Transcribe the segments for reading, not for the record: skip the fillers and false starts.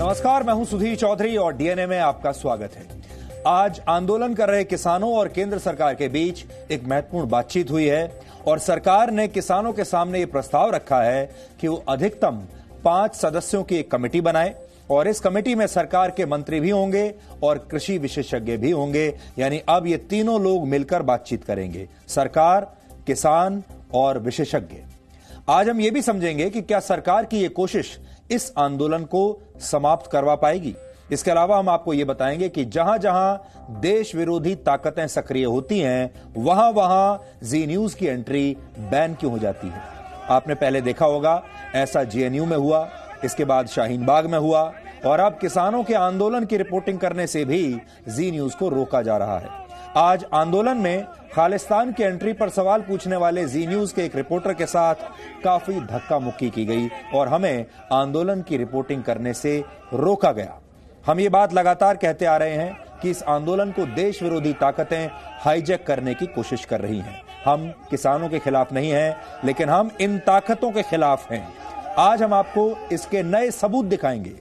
नमस्कार, मैं हूं सुधीर चौधरी और डीएनए में आपका स्वागत है। आज आंदोलन कर रहे किसानों और केंद्र सरकार के बीच एक महत्वपूर्ण बातचीत हुई है और सरकार ने किसानों के सामने ये प्रस्ताव रखा है कि वो अधिकतम 5 सदस्यों की एक कमेटी बनाए और इस कमेटी में सरकार के मंत्री भी होंगे और कृषि विशेषज्ञ भी होंगे। यानी अब ये तीनों लोग मिलकर बातचीत करेंगे, सरकार, किसान और विशेषज्ञ। आज हम ये भी समझेंगे कि क्या सरकार की ये कोशिश इस आंदोलन को समाप्त करवा पाएगी। इसके अलावा हम आपको ये बताएंगे कि जहां जहां देश विरोधी ताकतें सक्रिय होती हैं, वहां वहां जी न्यूज की एंट्री बैन क्यों हो जाती है। आपने पहले देखा होगा, ऐसा जेएनयू में हुआ, इसके बाद शाहीन बाग में हुआ और अब किसानों के आंदोलन की रिपोर्टिंग करने से भी जी न्यूज को रोका जा रहा है। आज आंदोलन में खालिस्तान की एंट्री पर सवाल पूछने वाले जी न्यूज के एक रिपोर्टर के साथ काफी धक्का मुक्की की गई और हमें आंदोलन की रिपोर्टिंग करने से रोका गया। हम ये बात लगातार कहते आ रहे हैं कि इस आंदोलन को देश विरोधी ताकतें हाईजैक करने की कोशिश कर रही हैं। हम किसानों के खिलाफ नहीं हैं, लेकिन हम इन ताकतों के खिलाफ हैं। आज हम आपको इसके नए सबूत दिखाएंगे।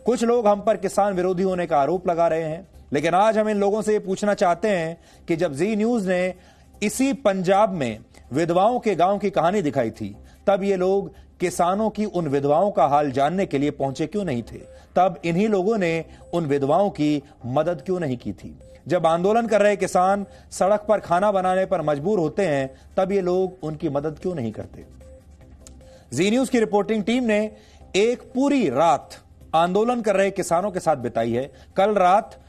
कुछ लोग हम पर किसान विरोधी होने का आरोप लगा रहे हैं, लेकिन आज हम इन लोगों से ये पूछना चाहते हैं कि जब जी न्यूज ने इसी पंजाब में विधवाओं के गांव की कहानी दिखाई थी, तब ये लोग किसानों की उन विधवाओं का हाल जानने के लिए पहुंचे क्यों नहीं थे। तब इन्हीं लोगों ने उन विधवाओं की मदद क्यों नहीं की थी। जब आंदोलन कर रहे किसान सड़क पर खाना बनाने पर मजबूर होते हैं, तब ये लोग उनकी मदद क्यों नहीं करते। जी न्यूज की रिपोर्टिंग टीम ने एक पूरी रात आंदोलन कर रहे किसानों के साथ बिताई है। कल रात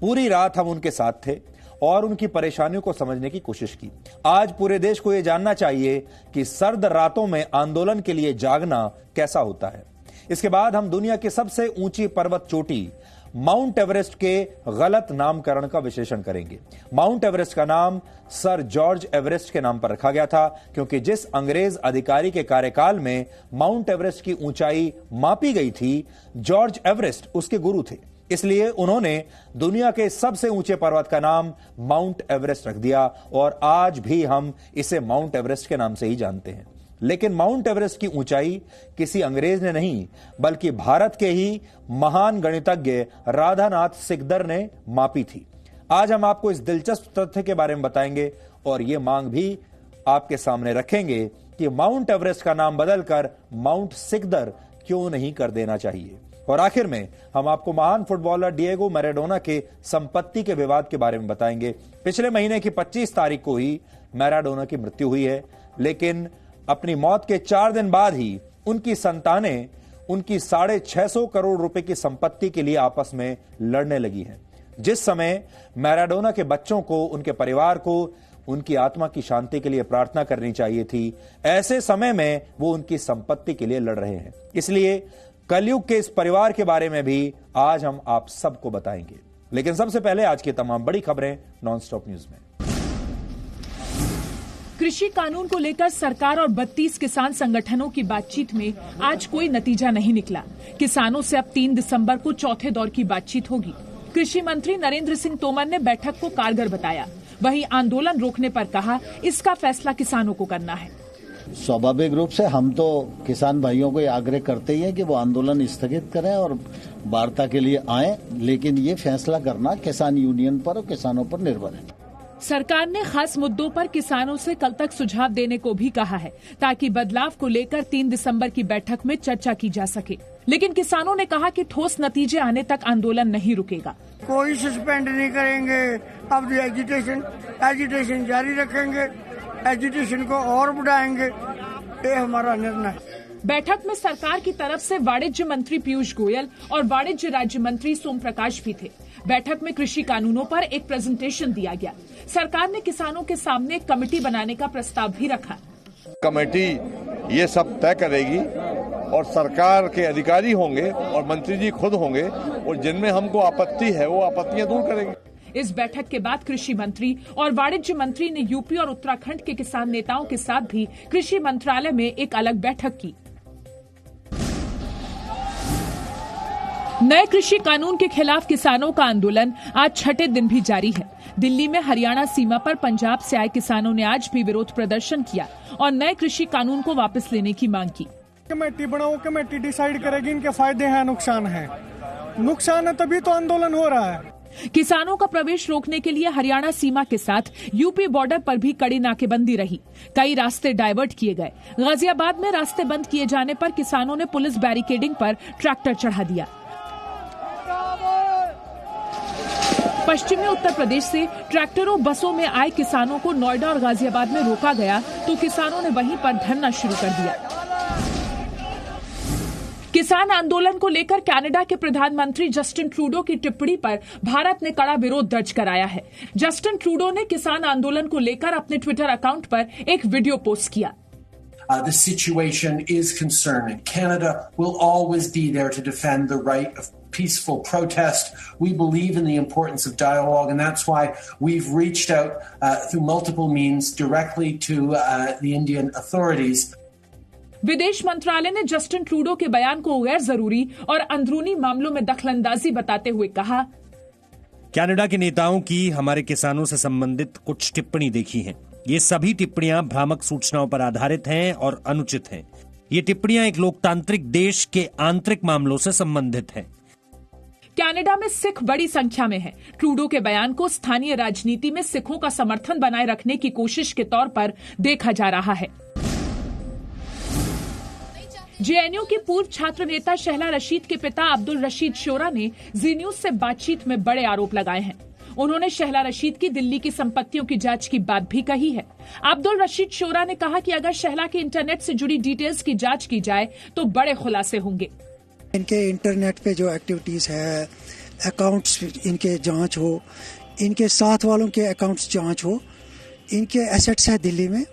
पूरी रात हम उनके साथ थे और उनकी परेशानियों को समझने की कोशिश की। आज पूरे देश को यह जानना चाहिए कि सर्द रातों में आंदोलन के लिए जागना कैसा होता है। इसके बाद हम दुनिया की सबसे ऊंची पर्वत चोटी माउंट एवरेस्ट के गलत नामकरण का विश्लेषण करेंगे। माउंट एवरेस्ट का नाम सर जॉर्ज एवरेस्ट के नाम पर रखा गया था, क्योंकि जिस अंग्रेज अधिकारी के कार्यकाल में माउंट एवरेस्ट की ऊंचाई मापी गई थी, जॉर्ज एवरेस्ट उसके गुरु थे। इसलिए उन्होंने दुनिया के सबसे ऊंचे पर्वत का नाम माउंट एवरेस्ट रख दिया और आज भी हम इसे माउंट एवरेस्ट के नाम से ही जानते हैं। लेकिन माउंट एवरेस्ट की ऊंचाई किसी अंग्रेज ने नहीं, बल्कि भारत के ही महान गणितज्ञ राधानाथ सिकदर ने मापी थी। आज हम आपको इस दिलचस्प तथ्य के बारे में बताएंगे और यह मांग भी आपके सामने रखेंगे कि माउंट एवरेस्ट का नाम बदलकर माउंट सिकदर क्यों नहीं कर देना चाहिए। और आखिर में हम आपको महान फुटबॉलर डिएगो मैराडोना के संपत्ति के विवाद के बारे में बताएंगे। पिछले महीने की 25 तारीख को ही मैराडोना की मृत्यु हुई है, लेकिन अपनी मौत के 4 दिन बाद ही उनकी संतानें उनकी 650 करोड़ रुपए की संपत्ति के लिए आपस में लड़ने लगी हैं। जिस समय मैराडोना के बच्चों को, उनके परिवार को उनकी आत्मा की शांति के लिए प्रार्थना करनी चाहिए थी, ऐसे समय में वो उनकी संपत्ति के लिए लड़ रहे हैं। इसलिए कलयुग के इस परिवार के बारे में भी आज हम आप सबको बताएंगे। लेकिन सबसे पहले आज की तमाम बड़ी खबरें नॉनस्टॉप न्यूज में। कृषि कानून को लेकर सरकार और 32 किसान संगठनों की बातचीत में आज कोई नतीजा नहीं निकला। किसानों से अब 3 दिसंबर को चौथे दौर की बातचीत होगी। कृषि मंत्री नरेंद्र सिंह तोमर ने बैठक को कारगर बताया। वहीं आंदोलन रोकने पर कहा, इसका फैसला किसानों को करना है। स्वाभाविक रूप से हम तो किसान भाइयों को आग्रह करते ही हैं कि वो आंदोलन स्थगित करें और वार्ता के लिए आएं, लेकिन ये फैसला करना किसान यूनियन पर और किसानों पर निर्भर है। सरकार ने खास मुद्दों पर किसानों से कल तक सुझाव देने को भी कहा है, ताकि बदलाव को लेकर 3 दिसंबर की बैठक में चर्चा की जा सके। लेकिन किसानों ने कहा कि ठोस नतीजे आने तक आंदोलन नहीं रुकेगा। कोई सस्पेंड नहीं करेंगे, अब एजिटेशन जारी रखेंगे, एजुटेशन को और बढ़ाएंगे, ये हमारा निर्णय है। बैठक में सरकार की तरफ से वाणिज्य मंत्री पीयूष गोयल और वाणिज्य राज्य मंत्री सोम प्रकाश भी थे। बैठक में कृषि कानूनों पर एक प्रेजेंटेशन दिया गया। सरकार ने किसानों के सामने एक कमेटी बनाने का प्रस्ताव भी रखा। कमेटी ये सब तय करेगी और सरकार के अधिकारी होंगे और मंत्री जी खुद होंगे और जिनमें हमको आपत्ति है वो आपत्तियां दूर करेंगे। इस बैठक के बाद कृषि मंत्री और वाणिज्य मंत्री ने यूपी और उत्तराखंड के किसान नेताओं के साथ भी कृषि मंत्रालय में एक अलग बैठक की। नए कृषि कानून के खिलाफ किसानों का आंदोलन आज छठे दिन भी जारी है। दिल्ली में हरियाणा सीमा पर पंजाब से आए किसानों ने आज भी विरोध प्रदर्शन किया और नए कृषि कानून को वापस लेने की मांग की। कमेटी बनाओ, कमेटी डिसाइड करेगी इनके फायदे हैं नुकसान हैं। नुकसान है, तभी तो आंदोलन हो रहा है। किसानों का प्रवेश रोकने के लिए हरियाणा सीमा के साथ यूपी बॉर्डर पर भी कड़ी नाकेबंदी रही। कई रास्ते डाइवर्ट किए गए। गाजियाबाद में रास्ते बंद किए जाने पर किसानों ने पुलिस बैरिकेडिंग पर ट्रैक्टर चढ़ा दिया। पश्चिमी उत्तर प्रदेश से ट्रैक्टरों बसों में आए किसानों को नोएडा और गाजियाबाद में रोका गया तो किसानों ने वहीं पर धरना शुरू कर दिया। किसान आंदोलन को लेकर कनाडा के प्रधानमंत्री जस्टिन ट्रूडो की टिप्पणी पर भारत ने कड़ा विरोध दर्ज कराया है। जस्टिन ट्रूडो ने किसान आंदोलन को लेकर अपने ट्विटर अकाउंट पर एक वीडियो पोस्ट किया। This situation is concerning. Canada will always be there to defend the right of peaceful protest. We believe in the importance of dialogue, and that's why we've reached out through multiple means directly to the Indian authorities. विदेश मंत्रालय ने Justin Trudeau के बयान को गैर जरूरी और अंदरूनी मामलों में दखलंदाजी बताते हुए कहा, कनाडा के नेताओं की हमारे किसानों से संबंधित कुछ टिप्पणी देखी हैं। ये सभी टिप्पणियां भ्रामक सूचनाओं पर आधारित हैं और अनुचित हैं। ये टिप्पणियां एक लोकतांत्रिक देश के आंतरिक मामलों से संबंधित हैं। कनाडा में सिख बड़ी संख्या में हैं। ट्रूडो के बयान को स्थानीय राजनीति में सिखों का समर्थन बनाए रखने की कोशिश के तौर पर देखा जा रहा है। जेएनयू की पूर्व छात्र नेता शहला रशीद के पिता अब्दुल रशीद शोरा ने जी न्यूज से बातचीत में बड़े आरोप लगाए हैं। उन्होंने शहला रशीद की दिल्ली की संपत्तियों की जांच की बात भी कही है। अब्दुल रशीद शोरा ने कहा कि अगर शहला के इंटरनेट से जुड़ी डिटेल्स की जांच की जाए तो बड़े खुलासे होंगे। इनके इंटरनेट पे जो एक्टिविटीज है, अकाउंट्स इनके जांच हो, इनके साथ वालों के अकाउंट्स जांच हो, इनके एसेट्स है दिल्ली में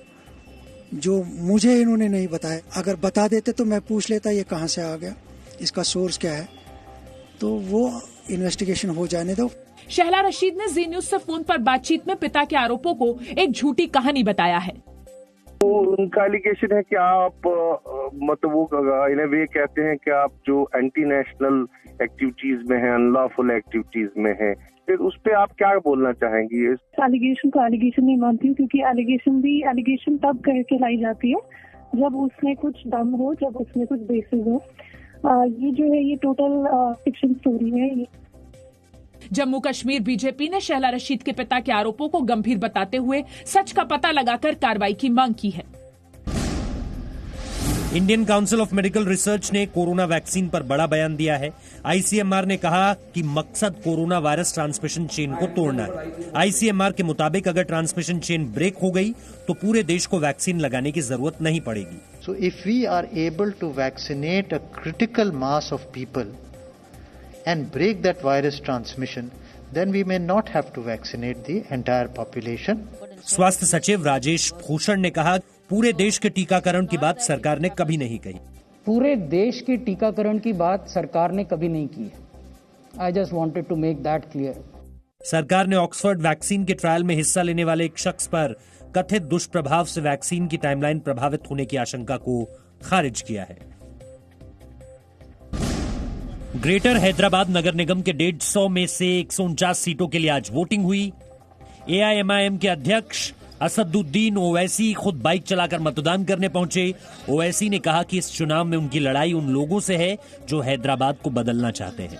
जो मुझे इन्होंने नहीं बताया। अगर बता देते तो मैं पूछ लेता ये कहां से आ गया, इसका सोर्स क्या है, तो वो इन्वेस्टिगेशन हो जाने दो। शहला रशीद ने जी न्यूज से फोन पर बातचीत में पिता के आरोपों को एक झूठी कहानी बताया है। तो उनका एलिगेशन है कि आप मतलब वो इन वे कहते हैं कि आप जो एंटी नेशनल एक्टिविटीज में हैं, अनलॉफुल एक्टिविटीज में हैं, फिर उस पे आप क्या बोलना चाहेंगी? एलिगेशन को एलिगेशन नहीं मानती हूँ, क्योंकि एलिगेशन तब कहलाई जाती है जब उसमें कुछ दम हो, जब उसमें कुछ बेसिस हो। ये जो है ये टोटल फिक्शन स्टोरी है। जम्मू कश्मीर बीजेपी ने शहला रशीद के पिता के आरोपों को गंभीर बताते हुए सच का पता लगाकर कार्रवाई की मांग की है। Indian council of medical research ने कोरोना वैक्सीन पर बड़ा बयान दिया है। आईसीएमआर ने कहा कि मकसद कोरोना वायरस ट्रांसमिशन चेन को तोड़ना है। आईसीएमआर के मुताबिक अगर ट्रांसमिशन चेन ब्रेक हो गई तो पूरे देश को वैक्सीन लगाने की जरूरत नहीं पड़ेगी। So if we are able to vaccinate a critical mass of people and break that virus transmission, then we may not have to vaccinate the entire population. स्वास्थ्य सचिव राजेश भूषण ने कहा, पूरे देश के टीकाकरण की बात सरकार ने कभी नहीं कही। पूरे देश के टीकाकरण की बात सरकार ने कभी नहीं की। I just wanted to make that clear. सरकार ने ऑक्सफोर्ड वैक्सीन के ट्रायल में हिस्सा लेने वाले एक शख्स पर कथित दुष्प्रभाव से वैक्सीन की टाइमलाइन प्रभावित होने की आशंका को खारिज किया है। ग्रेटर हैदराबाद नगर निगम के 150 में से 149 सीटों के लिए आज वोटिंग हुई। एआईएमआईएम के अध्यक्ष असदुद्दीन ओवैसी खुद बाइक चलाकर मतदान करने पहुंचे। ओवैसी ने कहा कि इस चुनाव में उनकी लड़ाई उन लोगों से है जो हैदराबाद को बदलना चाहते हैं।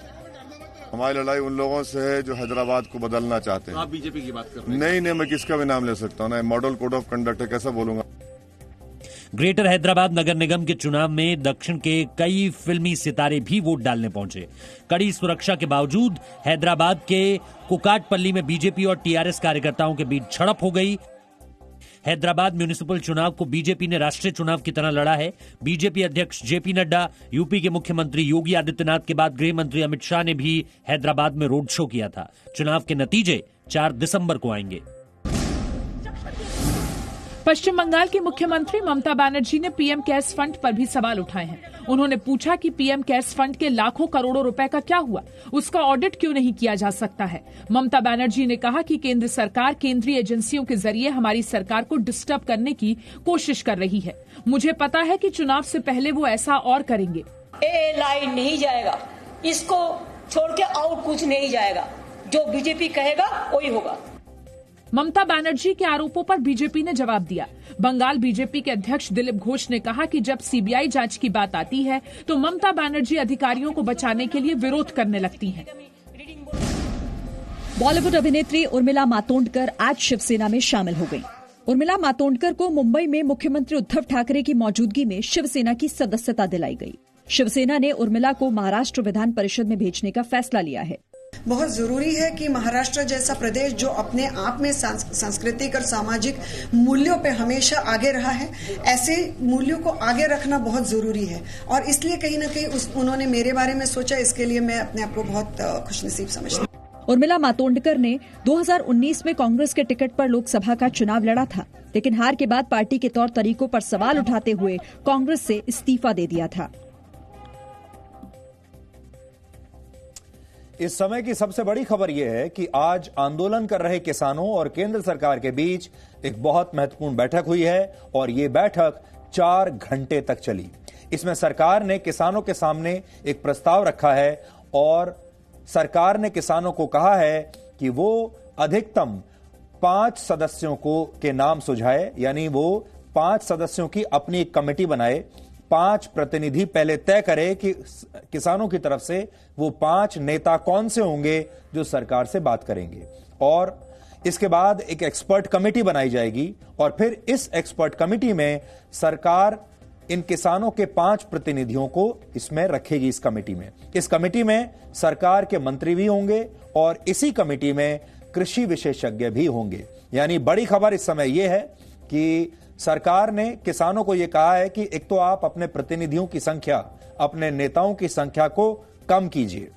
हमारी लड़ाई उन लोगों से है जो हैदराबाद को बदलना चाहते हैं। आप बीजेपी की बात कर रहे हैं? नहीं, मैं किसका भी नाम ले सकता हूँ ना। मॉडल कोड ऑफ कंडक्ट है, कैसा बोलूंगा। ग्रेटर हैदराबाद नगर निगम के चुनाव में दक्षिण के कई फिल्मी सितारे भी वोट डालने पहुंचे। कड़ी सुरक्षा के बावजूद हैदराबाद के कुकाटपल्ली में बीजेपी और टीआरएस कार्यकर्ताओं के बीच झड़प हो गई। हैदराबाद म्युनिसिपल चुनाव को बीजेपी ने राष्ट्रीय चुनाव की तरह लड़ा है। बीजेपी अध्यक्ष जेपी नड्डा, यूपी के मुख्यमंत्री योगी आदित्यनाथ के बाद गृह मंत्री अमित शाह ने भी हैदराबाद में रोड शो किया था। चुनाव के नतीजे 4 दिसंबर को आएंगे। पश्चिम बंगाल की मुख्यमंत्री ममता बनर्जी ने पीएम केयर्स फंड पर भी सवाल उठाए हैं। उन्होंने पूछा कि पीएम केयर्स फंड के लाखों करोड़ों रुपए का क्या हुआ, उसका ऑडिट क्यों नहीं किया जा सकता है। ममता बनर्जी ने कहा कि केंद्र सरकार केंद्रीय एजेंसियों के जरिए हमारी सरकार को डिस्टर्ब करने की कोशिश कर रही है। मुझे पता है कि चुनाव से पहले वो ऐसा और करेंगे। लाइन नहीं जाएगा, इसको छोड़ के और कुछ नहीं जाएगा। जो बीजेपी कहेगा वही होगा। ममता बनर्जी के आरोपों पर बीजेपी ने जवाब दिया। बंगाल बीजेपी के अध्यक्ष दिलीप घोष ने कहा कि जब सीबीआई जांच की बात आती है तो ममता बनर्जी अधिकारियों को बचाने के लिए विरोध करने लगती हैं। बॉलीवुड अभिनेत्री उर्मिला मातोंडकर आज शिवसेना में शामिल हो गई। उर्मिला मातोंडकर को मुंबई में मुख्यमंत्री उद्धव ठाकरे की मौजूदगी में शिवसेना की सदस्यता दिलाई गई। शिवसेना ने उर्मिला को महाराष्ट्र विधान परिषद में भेजने का फैसला लिया है। बहुत जरूरी है कि महाराष्ट्र जैसा प्रदेश जो अपने आप में सांस्कृतिक और सामाजिक मूल्यों पे हमेशा आगे रहा है, ऐसे मूल्यों को आगे रखना बहुत जरूरी है और इसलिए कहीं ना कहीं उन्होंने मेरे बारे में सोचा। इसके लिए मैं अपने आप को बहुत खुशनसीब समझती हूँ। उर्मिला मातोंडकर ने 2019 में कांग्रेस के टिकट पर लोकसभा का चुनाव लड़ा था, लेकिन हार के बाद पार्टी के तौर तरीकों पर सवाल उठाते हुए कांग्रेस से इस्तीफा दे दिया था। इस समय की सबसे बड़ी खबर यह है कि आज आंदोलन कर रहे किसानों और केंद्र सरकार के बीच एक बहुत महत्वपूर्ण बैठक हुई है और ये बैठक 4 घंटे तक चली। इसमें सरकार ने किसानों के सामने एक प्रस्ताव रखा है और सरकार ने किसानों को कहा है कि वो अधिकतम 5 सदस्यों के नाम सुझाए, यानी वो 5 सदस्यों की अपनी एक कमेटी बनाए। 5 प्रतिनिधि पहले तय करे कि किसानों की तरफ से वो 5 नेता कौन से होंगे जो सरकार से बात करेंगे और इसके बाद एक एक्सपर्ट कमेटी बनाई जाएगी और फिर इस एक्सपर्ट कमेटी में सरकार इन किसानों के 5 प्रतिनिधियों को इसमें रखेगी। इस कमेटी में सरकार के मंत्री भी होंगे और इसी कमेटी में कृषि विशेषज्ञ भी होंगे। यानी बड़ी खबर इस समय यह है कि सरकार ने किसानों को यह कहा है कि एक तो आप अपने प्रतिनिधियों की संख्या, अपने नेताओं की संख्या को कम कीजिए।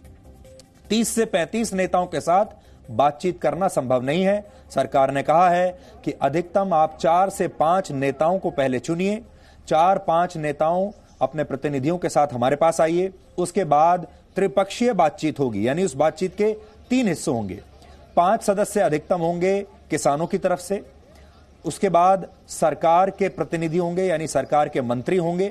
30 से 35 नेताओं के साथ बातचीत करना संभव नहीं है। सरकार ने कहा है कि अधिकतम आप 4 से 5 नेताओं को पहले चुनिए। 4-5 नेताओं अपने प्रतिनिधियों के साथ हमारे पास आइए। उसके बाद त्रिपक्षीय बातचीत होगी, यानी उस बातचीत के 3 हिस्से होंगे। 5 सदस्य अधिकतम होंगे किसानों की तरफ से, उसके बाद सरकार के प्रतिनिधि होंगे यानी सरकार के मंत्री होंगे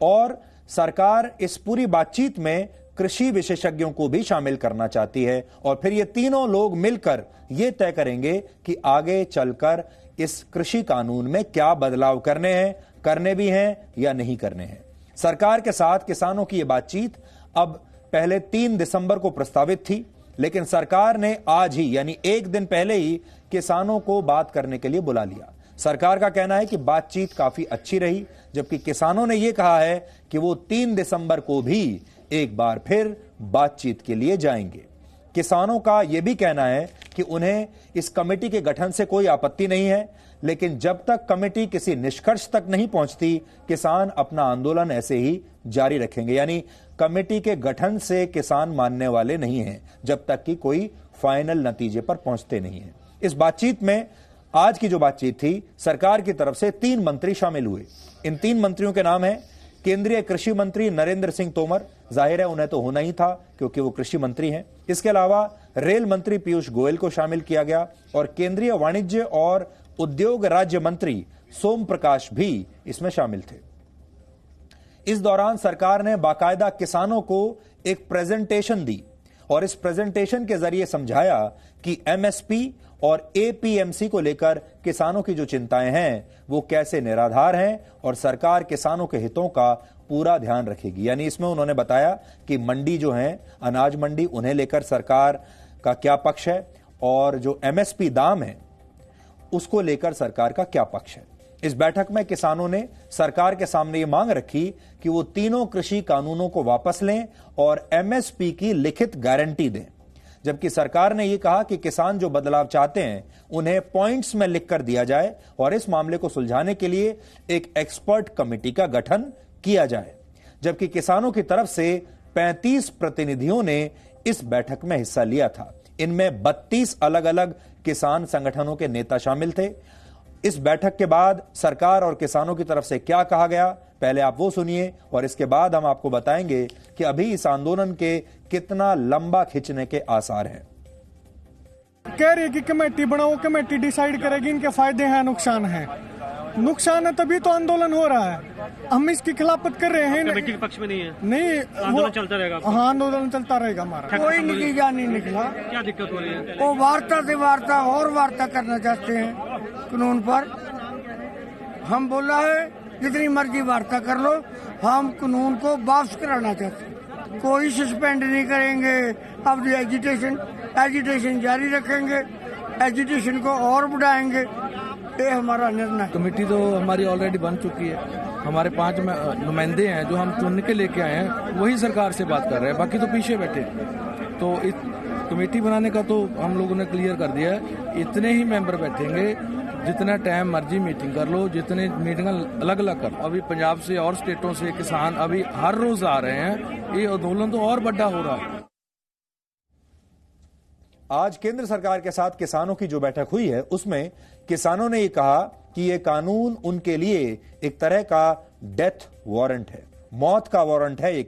और सरकार इस पूरी बातचीत में कृषि विशेषज्ञों को भी शामिल करना चाहती है और फिर ये तीनों लोग मिलकर यह तय करेंगे कि आगे चलकर इस कृषि कानून में क्या बदलाव करने भी हैं या नहीं करने हैं। सरकार के साथ किसानों की यह बातचीत अब पहले 3 दिसंबर को प्रस्तावित थी, लेकिन सरकार ने आज ही यानी 1 दिन पहले ही किसानों को बात करने के लिए बुला लिया। सरकार का कहना है कि बातचीत काफी अच्छी रही, जबकि किसानों ने यह कहा है कि वो 3 दिसंबर को भी एक बार फिर बातचीत के लिए जाएंगे। किसानों का यह भी कहना है कि उन्हें इस कमेटी के गठन से कोई आपत्ति नहीं है, लेकिन जब तक कमेटी किसी निष्कर्ष तक नहीं पहुंचती, किसान अपना आंदोलन ऐसे ही जारी रखेंगे। यानी कमेटी के गठन से किसान मानने वाले नहीं हैं जब तक कि कोई फाइनल नतीजे पर पहुंचते नहीं हैं। इस बातचीत में आज की जो बातचीत थी, सरकार की तरफ से 3 मंत्री शामिल हुए। इन 3 मंत्रियों के नाम हैं केंद्रीय कृषि मंत्री नरेंद्र सिंह तोमर, जाहिर है उन्हें तो होना ही था क्योंकि वो कृषि मंत्री हैं। इसके अलावा रेल मंत्री पीयूष गोयल को शामिल किया गया और केंद्रीय वाणिज्य और उद्योग राज्य मंत्री सोम प्रकाश भी इसमें शामिल थे। इस दौरान सरकार ने बाकायदा किसानों को एक प्रेजेंटेशन दी और इस प्रेजेंटेशन के जरिए समझाया कि एमएसपी और एपीएमसी को लेकर किसानों की जो चिंताएं हैं वो कैसे निराधार हैं और सरकार किसानों के हितों का पूरा ध्यान रखेगी। यानी इसमें उन्होंने बताया कि मंडी जो है, अनाज मंडी, उन्हें लेकर सरकार का क्या पक्ष है और जो एमएसपी दाम है उसको लेकर सरकार का क्या पक्ष है। इस बैठक में किसानों ने सरकार के सामने ये मांग रखी कि वो तीनों कृषि कानूनों को वापस लें और एमएसपी की लिखित गारंटी दें, जबकि सरकार ने यह कहा कि किसान जो बदलाव चाहते हैं उन्हें पॉइंट्स में लिखकर दिया जाए और इस मामले को सुलझाने के लिए एक एक्सपर्ट कमेटी का गठन किया जाए। जबकि किसानों की तरफ से 35 प्रतिनिधियों ने इस बैठक में हिस्सा लिया था। इनमें 32 अलग अलग किसान संगठनों के नेता शामिल थे। इस बैठक के बाद सरकार और किसानों की तरफ से क्या कहा गया, पहले आप वो सुनिए और इसके बाद हम आपको बताएंगे कि अभी इस आंदोलन के कितना लंबा खिंचने के आसार हैं। कह रही है कि कमेटी बनाओ, कमेटी डिसाइड करेगी इनके फायदे हैं नुकसान हैं। नुकसान है तभी तो आंदोलन हो रहा है। हम इसकी खिलाफत कर रहे हैं। कमेटी के पक्ष में नहीं है? नहीं, आंदोलन चलता रहेगा। हाँ, आंदोलन चलता रहेगा हमारा। कोई नतीजा नहीं निकला। क्या दिक्कत हो रही है? वो वार्ता से वार्ता और वार्ता करना चाहते हैं कानून पर। हम बोला है जितनी मर्जी वार्ता कर लो, हम कानून को वापस कराना चाहते हैं। कोई सस्पेंड नहीं करेंगे। अब एजिटेशन जारी रखेंगे, एजिटेशन को और बढ़ाएंगे। ये हमारा निर्णय। कमेटी तो हमारी ऑलरेडी बन चुकी है। हमारे 5 नुमाइंदे हैं जो हम चुन के लेके आए हैं, वही सरकार से बात कर रहे हैं, बाकी तो पीछे बैठे। तो इस कमेटी बनाने का तो हम लोगों ने क्लियर कर दिया है, इतने ही मेंबर बैठेंगे जितना टाइम मर्जी मीटिंग कर लो, जितने मीटिंग अलग अलग कर लो। अभी पंजाब से और स्टेटों से किसान अभी हर रोज आ रहे हैं, ये आंदोलन तो और बड़ा हो रहा है। आज केंद्र सरकार के साथ किसानों की जो बैठक हुई है, उसमें किसानों ने ये कहा कि ये कानून उनके लिए एक तरह का डेथ वारंट है, मौत का वारंट है।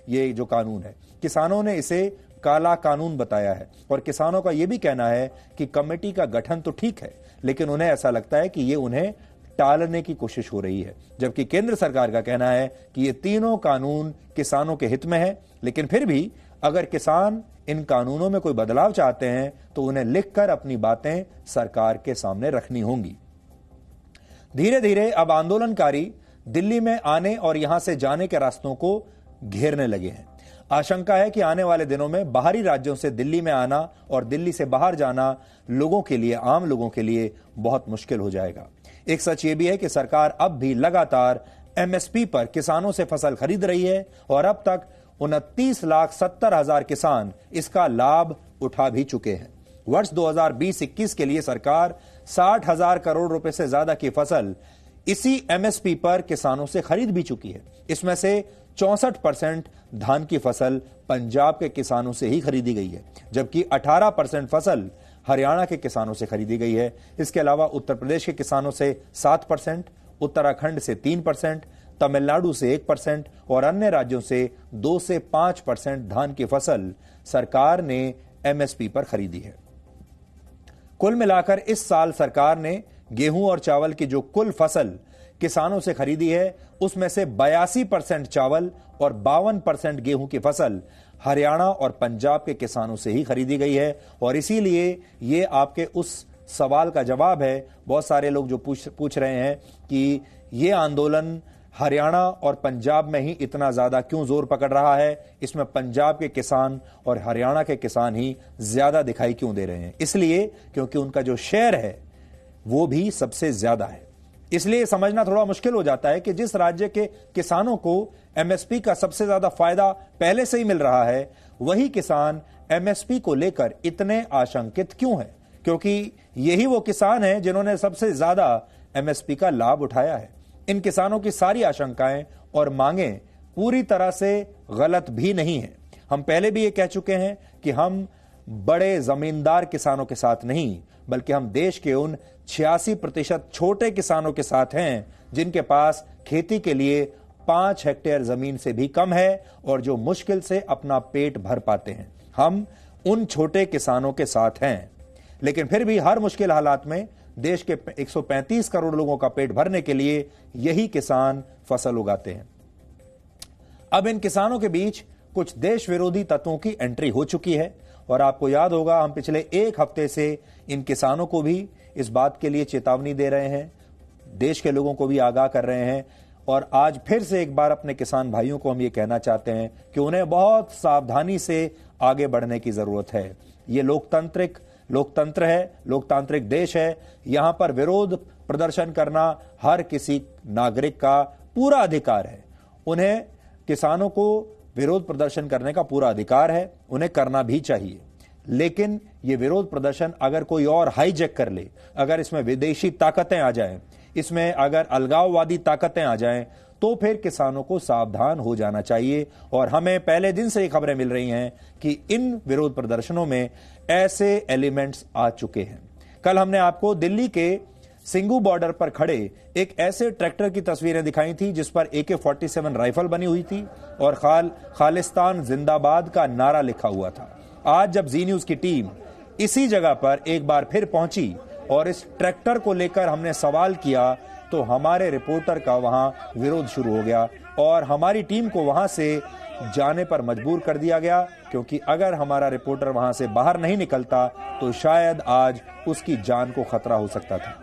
ये जो कानून है, किसानों ने इसे काला कानून बताया है। और किसानों का यह भी कहना है कि कमेटी का गठन तो ठीक है, लेकिन उन्हें ऐसा लगता है कि ये उन्हें टालने की कोशिश हो रही है। जबकि केंद्र सरकार का कहना है कि ये तीनों कानून किसानों के हित में है, लेकिन फिर भी अगर किसान इन कानूनों में कोई बदलाव चाहते हैं तो उन्हें लिखकर अपनी बातें सरकार के सामने रखनी होंगी। धीरे धीरे अब आंदोलनकारी दिल्ली में आने और यहां से जाने के रास्तों को घेरने लगे हैं। आशंका है कि आने वाले दिनों में बाहरी राज्यों से दिल्ली में आना और दिल्ली से बाहर जाना लोगों के लिए, आम लोगों के लिए बहुत मुश्किल हो जाएगा। एक सच ये भी है कि सरकार अब भी लगातार एमएसपी पर किसानों से फसल खरीद रही है और अब तक 29,70,000 किसान इसका लाभ उठा भी चुके हैं। वर्ष 2020-21 के लिए सरकार 60,000 करोड़ रुपए से ज्यादा की फसल इसी एमएसपी पर किसानों से खरीद भी चुकी है। इसमें से 64% धान की फसल पंजाब के किसानों से ही खरीदी गई है, जबकि 18% फसल हरियाणा के किसानों से खरीदी गई है। इसके अलावा उत्तर प्रदेश के किसानों से 7%, उत्तराखंड से 3%, तमिलनाडु से 1% और अन्य राज्यों से 2 से 5% धान की फसल सरकार ने एमएसपी पर खरीदी है। कुल मिलाकर इस साल सरकार ने गेहूं और चावल की जो कुल फसल किसानों से खरीदी है, उसमें से 82% चावल और 52% गेहूं की फसल हरियाणा और पंजाब के किसानों से ही खरीदी गई है। और इसीलिए ये आपके उस सवाल का जवाब है। बहुत सारे लोग जो पूछ रहे हैं कि ये आंदोलन हरियाणा और पंजाब में ही इतना ज्यादा क्यों जोर पकड़ रहा है, इसमें पंजाब के किसान और हरियाणा के किसान ही ज्यादा दिखाई क्यों दे रहे हैं? इसलिए क्योंकि उनका जो शेयर है वो भी सबसे ज्यादा है। इसलिए समझना थोड़ा मुश्किल हो जाता है कि जिस राज्य के किसानों को एमएसपी का सबसे ज्यादा फायदा पहले से ही मिल रहा है, वही किसान एमएसपी को लेकर इतने आशंकित क्यों हैं? क्योंकि यही वो किसान हैं जिन्होंने सबसे ज्यादा एमएसपी का लाभ उठाया है। इन किसानों की सारी आशंकाएं और मांगें पूरी तरह से गलत भी नहीं है। हम पहले भी ये कह चुके हैं कि हम बड़े जमींदार किसानों के साथ नहीं, बल्कि हम देश के उन 86% छोटे किसानों के साथ हैं जिनके पास खेती के लिए 5 हेक्टेयर जमीन से भी कम है और जो मुश्किल से अपना पेट भर पाते हैं। हम उन छोटे किसानों के साथ हैं, लेकिन फिर भी हर मुश्किल हालात में देश के 135 करोड़ लोगों का पेट भरने के लिए यही किसान फसल उगाते हैं। अब इन किसानों के बीच कुछ देश विरोधी तत्वों की एंट्री हो चुकी है और आपको याद होगा हम पिछले 1 हफ्ते से इन किसानों को भी इस बात के लिए चेतावनी दे रहे हैं, देश के लोगों को भी आगाह कर रहे हैं। और आज फिर से एक बार अपने किसान भाइयों को हम ये कहना चाहते हैं कि उन्हें बहुत सावधानी से आगे बढ़ने की जरूरत है। ये लोकतंत्र है, लोकतांत्रिक देश है। यहां पर विरोध प्रदर्शन करना हर किसी नागरिक का पूरा अधिकार है। उन्हें, किसानों को विरोध प्रदर्शन करने का पूरा अधिकार है, उन्हें करना भी चाहिए। लेकिन ये विरोध प्रदर्शन अगर कोई और हाईजैक कर ले, अगर इसमें विदेशी ताकतें आ जाएं, इसमें अगर अलगाववादी ताकतें आ जाएं, तो फिर किसानों को सावधान हो जाना चाहिए। और हमें पहले दिन से ये खबरें मिल रही हैं कि इन विरोध प्रदर्शनों में ऐसे एलिमेंट्स आ चुके हैं। कल हमने आपको दिल्ली के सिंगू बॉर्डर पर खड़े एक ऐसे ट्रैक्टर की तस्वीरें दिखाई थी जिस पर AK-47 राइफल बनी हुई थी और खालिस्तान जिंदाबाद का नारा लिखा हुआ था। आज जब जी न्यूज की टीम इसी जगह पर एक बार फिर पहुंची और इस ट्रैक्टर को लेकर हमने सवाल किया तो हमारे रिपोर्टर का वहां विरोध शुरू हो गया और हमारी टीम को वहां से जाने पर मजबूर कर दिया गया, क्योंकि अगर हमारा रिपोर्टर वहां से बाहर नहीं निकलता तो शायद आज उसकी जान को खतरा हो सकता था।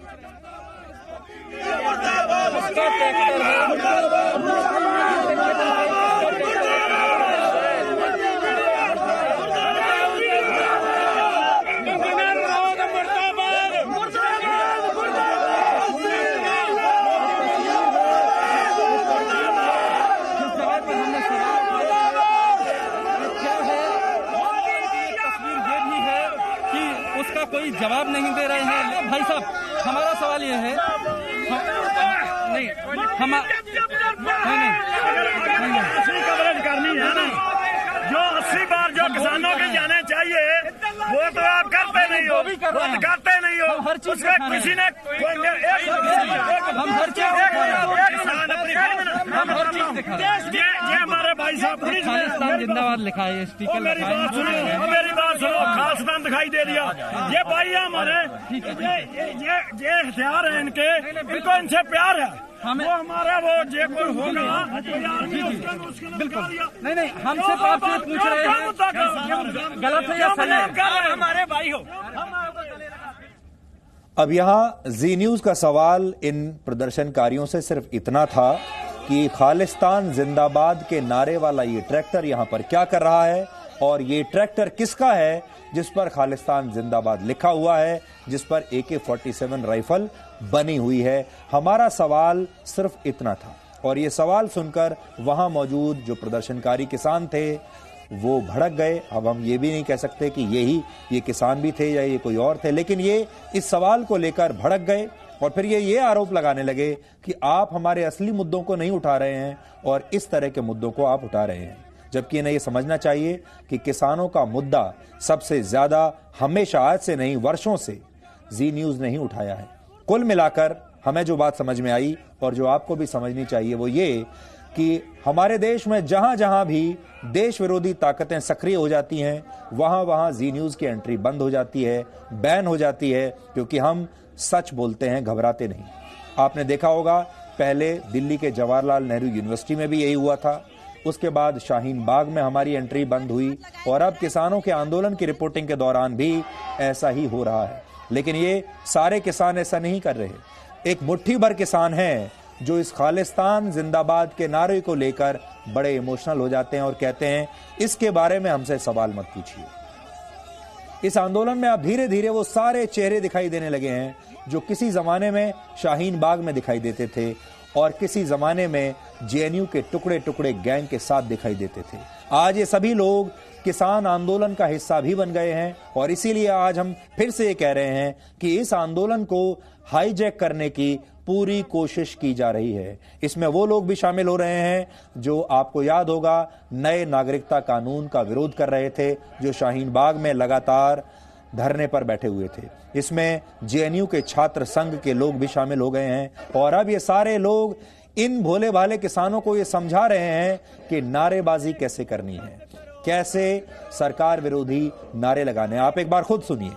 कोई जवाब नहीं दे रहे हैं। भाई साहब, हमारा सवाल ये है, कवरेज करनी है ना, जो 80 बार जो किसानों के जाने चाहिए वो तो आप करते नहीं हो, करते नहीं हो। हर चीज किसी ने हमारे भाई साहब खालिस्तान जिंदाबाद लिखा है, स्टिकर मेरी बात सुनो, खालिस्तान दिखाई दे दिया। ये भाई हमारे ये हथियार है इनके, इनको इनसे प्यार है। वो हमारा वो जे कोई होगा बिल्कुल नहीं, हम सिर्फ आपसे पूछ रहे हैं गलत है या सही है, हमारे भाई हो। अब यहां जी न्यूज का सवाल इन प्रदर्शनकारियों से सिर्फ इतना था कि खालिस्तान जिंदाबाद के नारे वाला ये ट्रैक्टर यहां पर क्या कर रहा है और ये ट्रैक्टर किसका है जिस पर खालिस्तान जिंदाबाद लिखा हुआ है, जिस पर AK-47 राइफल बनी हुई है। हमारा सवाल सिर्फ इतना था और ये सवाल सुनकर वहां मौजूद जो प्रदर्शनकारी किसान थे वो भड़क गए। अब हम ये भी नहीं कह सकते कि ये किसान भी थे या ये कोई और थे, लेकिन ये इस सवाल को लेकर भड़क गए और फिर ये आरोप लगाने लगे कि आप हमारे असली मुद्दों को नहीं उठा रहे हैं और इस तरह के मुद्दों को आप उठा रहे हैं। जबकि इन्हें यह समझना चाहिए कि किसानों का मुद्दा सबसे ज्यादा हमेशा, आज से नहीं वर्षों से जी न्यूज नहीं उठाया है। कुल मिलाकर हमें जो बात समझ में आई और जो आपको भी समझनी चाहिए वो ये कि हमारे देश में जहां जहां भी देश विरोधी ताकतें सक्रिय हो जाती हैं वहां वहां जी न्यूज की एंट्री बंद हो जाती है, बैन हो जाती है, क्योंकि हम सच बोलते हैं, घबराते नहीं। आपने देखा होगा पहले दिल्ली के जवाहरलाल नेहरू यूनिवर्सिटी में भी यही हुआ था, उसके बाद शाहीन बाग में हमारी एंट्री बंद हुई और अब किसानों के आंदोलन की रिपोर्टिंग के दौरान भी ऐसा ही हो रहा है। लेकिन ये सारे किसान ऐसा नहीं कर रहे। एक मुट्ठी भर किसान हैं जो इस खालिस्तान जिंदाबाद के नारे को लेकर बड़े इमोशनल हो जाते हैं और कहते हैं इसके बारे में हमसे सवाल मत पूछिए। इस आंदोलन में अब धीरे धीरे वो सारे चेहरे दिखाई देने लगे हैं जो किसी जमाने में शाहीन बाग में दिखाई देते थे और किसी जमाने में JNU के टुकड़े टुकड़े गैंग के साथ दिखाई देते थे। आज ये सभी लोग किसान आंदोलन का हिस्सा भी बन गए हैं और इसीलिए आज हम फिर से ये कह रहे हैं कि इस आंदोलन को हाईजैक करने की पूरी कोशिश की जा रही है। इसमें वो लोग भी शामिल हो रहे हैं जो आपको याद होगा नए नागरिकता कानून का विरोध कर रहे थे, जो शाहीन बाग में लगातार धरने पर बैठे हुए थे। इसमें JNU के छात्र संघ के लोग भी शामिल हो गए हैं और अब ये सारे लोग इन भोले भाले किसानों को ये समझा रहे हैं कि नारेबाजी कैसे करनी है, कैसे सरकार विरोधी नारे लगाने। आप एक बार खुद सुनिए।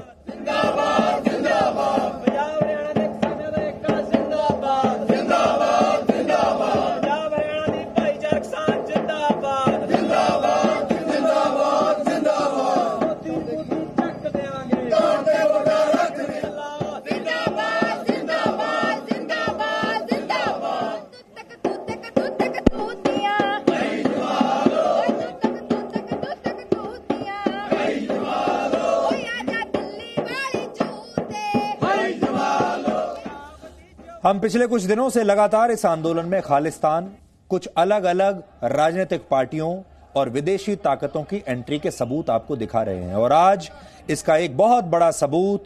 हम पिछले कुछ दिनों से लगातार इस आंदोलन में खालिस्तान, कुछ अलग अलग राजनीतिक पार्टियों और विदेशी ताकतों की एंट्री के सबूत आपको दिखा रहे हैं और आज इसका एक बहुत बड़ा सबूत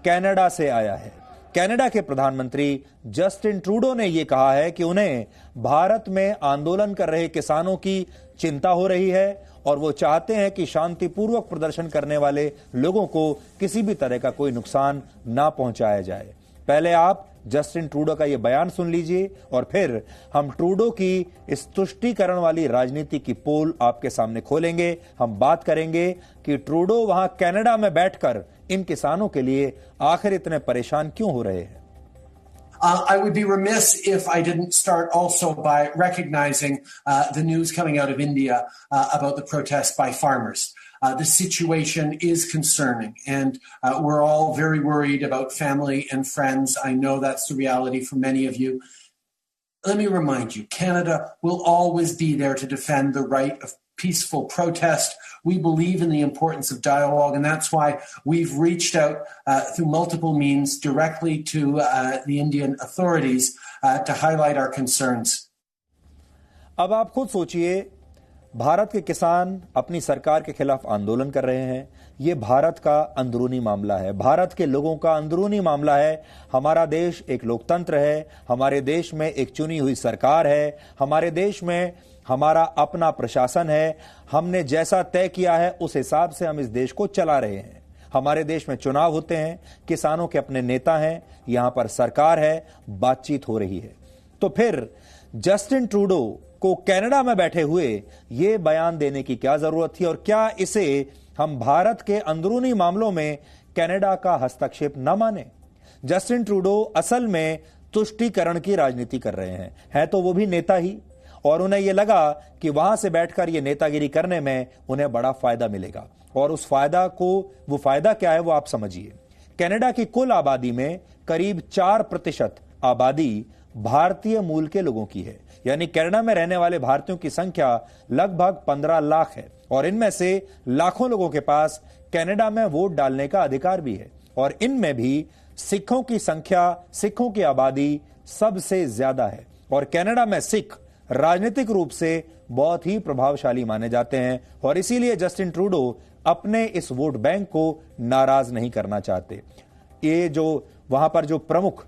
कनाडा से आया है। कनाडा के प्रधानमंत्री जस्टिन ट्रूडो ने यह कहा है कि उन्हें भारत में आंदोलन कर रहे किसानों की चिंता हो रही है और वो चाहते हैं कि शांतिपूर्वक प्रदर्शन करने वाले लोगों को किसी भी तरह का कोई नुकसान ना पहुंचाया जाए। पहले आप जस्टिन ट्रूडो का यह बयान सुन लीजिए और फिर हम ट्रूडो की इस तुष्टीकरण वाली राजनीति की पोल आपके सामने खोलेंगे। हम बात करेंगे कि ट्रूडो वहां कनाडा में बैठकर इन किसानों के लिए आखिर इतने परेशान क्यों हो रहे हैं। I would be remiss if I didn't start also by recognizing the news coming out of India about the protest by farmers. The situation is concerning, and we're all very worried about family and friends. I know that's the reality for many of you. Let me remind you, Canada will always be there to defend the right of peaceful protest. We believe in the importance of dialogue, and that's why we've reached out through multiple means directly to the Indian authorities to highlight our concerns. अब आप खुद सोचिए, भारत के किसान अपनी सरकार के खिलाफ आंदोलन कर रहे हैं। ये भारत का अंदरूनी मामला है, भारत के लोगों का अंदरूनी मामला है। हमारा देश एक लोकतंत्र है, हमारे देश में एक चुनी हुई सरकार है, हमारे देश में हमारा अपना प्रशासन है। हमने जैसा तय किया है उस हिसाब से हम इस देश को चला रहे हैं। हमारे देश में चुनाव होते हैं, किसानों के अपने नेता हैं, यहां पर सरकार है, बातचीत हो रही है। तो फिर जस्टिन ट्रूडो को कनाडा में बैठे हुए ये बयान देने की क्या जरूरत थी, और क्या इसे हम भारत के अंदरूनी मामलों में कनाडा का हस्तक्षेप न माने? जस्टिन ट्रूडो असल में तुष्टीकरण की राजनीति कर रहे हैं, है तो वो भी नेता ही, और उन्हें यह लगा कि वहां से बैठकर ये नेतागिरी करने में उन्हें बड़ा फायदा मिलेगा। और उस फायदा को, वो फायदा क्या है वो आप समझिए। कनाडा की कुल आबादी में करीब 4% आबादी भारतीय मूल के लोगों की है, यानी कनाडा में रहने वाले भारतीयों की संख्या लगभग 15 लाख है, और इनमें से लाखों लोगों के पास कनाडा में वोट डालने का अधिकार भी है। और इनमें भी सिखों की संख्या, सिखों की आबादी सबसे ज्यादा है, और कनाडा में सिख राजनीतिक रूप से बहुत ही प्रभावशाली माने जाते हैं, और इसीलिए जस्टिन ट्रूडो अपने इस वोट बैंक को नाराज नहीं करना चाहते। ये जो वहां पर जो प्रमुख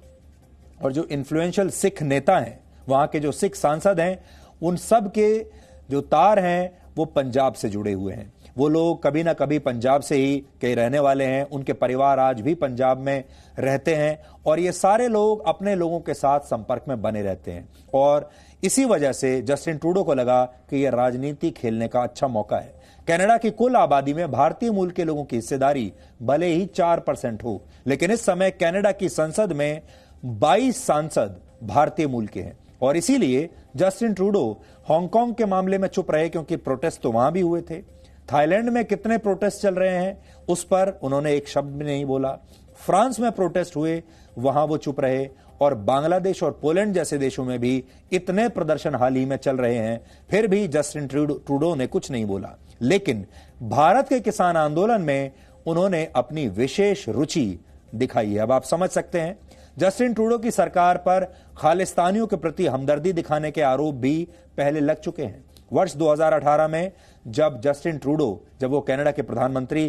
और जो इन्फ्लुएंशियल सिख नेता हैं, वहां के जो सिख सांसद हैं, उन सब के जो तार हैं वो पंजाब से जुड़े हुए हैं। वो लोग कभी ना कभी पंजाब से ही के रहने वाले हैं, उनके परिवार आज भी पंजाब में रहते हैं, और ये सारे लोग अपने लोगों के साथ संपर्क में बने रहते हैं। और इसी वजह से जस्टिन ट्रूडो को लगा कि यह राजनीति खेलने का अच्छा मौका है। कनाडा की कुल आबादी में भारतीय मूल के लोगों की हिस्सेदारी भले ही 4% हो, लेकिन इस समय कनाडा की संसद में 22 सांसद भारतीय मूल के हैं, और इसीलिए जस्टिन ट्रूडो हांगकांग के मामले में चुप रहे, क्योंकि प्रोटेस्ट तो वहां भी हुए थे। थाईलैंड में कितने प्रोटेस्ट चल रहे हैं उस पर उन्होंने एक शब्द भी नहीं बोला। फ्रांस में प्रोटेस्ट हुए, वहां वो चुप रहे, और बांग्लादेश और पोलैंड जैसे देशों में भी इतने प्रदर्शन हाल ही में चल रहे हैं, फिर भी जस्टिन ट्रूडो ने कुछ नहीं बोला। लेकिन भारत के किसान आंदोलन में उन्होंने अपनी विशेष रुचि दिखाई है। अब आप समझ सकते हैं, जस्टिन ट्रूडो की सरकार पर खालिस्तानियों के प्रति हमदर्दी दिखाने के आरोप भी पहले लग चुके हैं। वर्ष 2018 में जब जस्टिन ट्रूडो, जब वो कनाडा के प्रधानमंत्री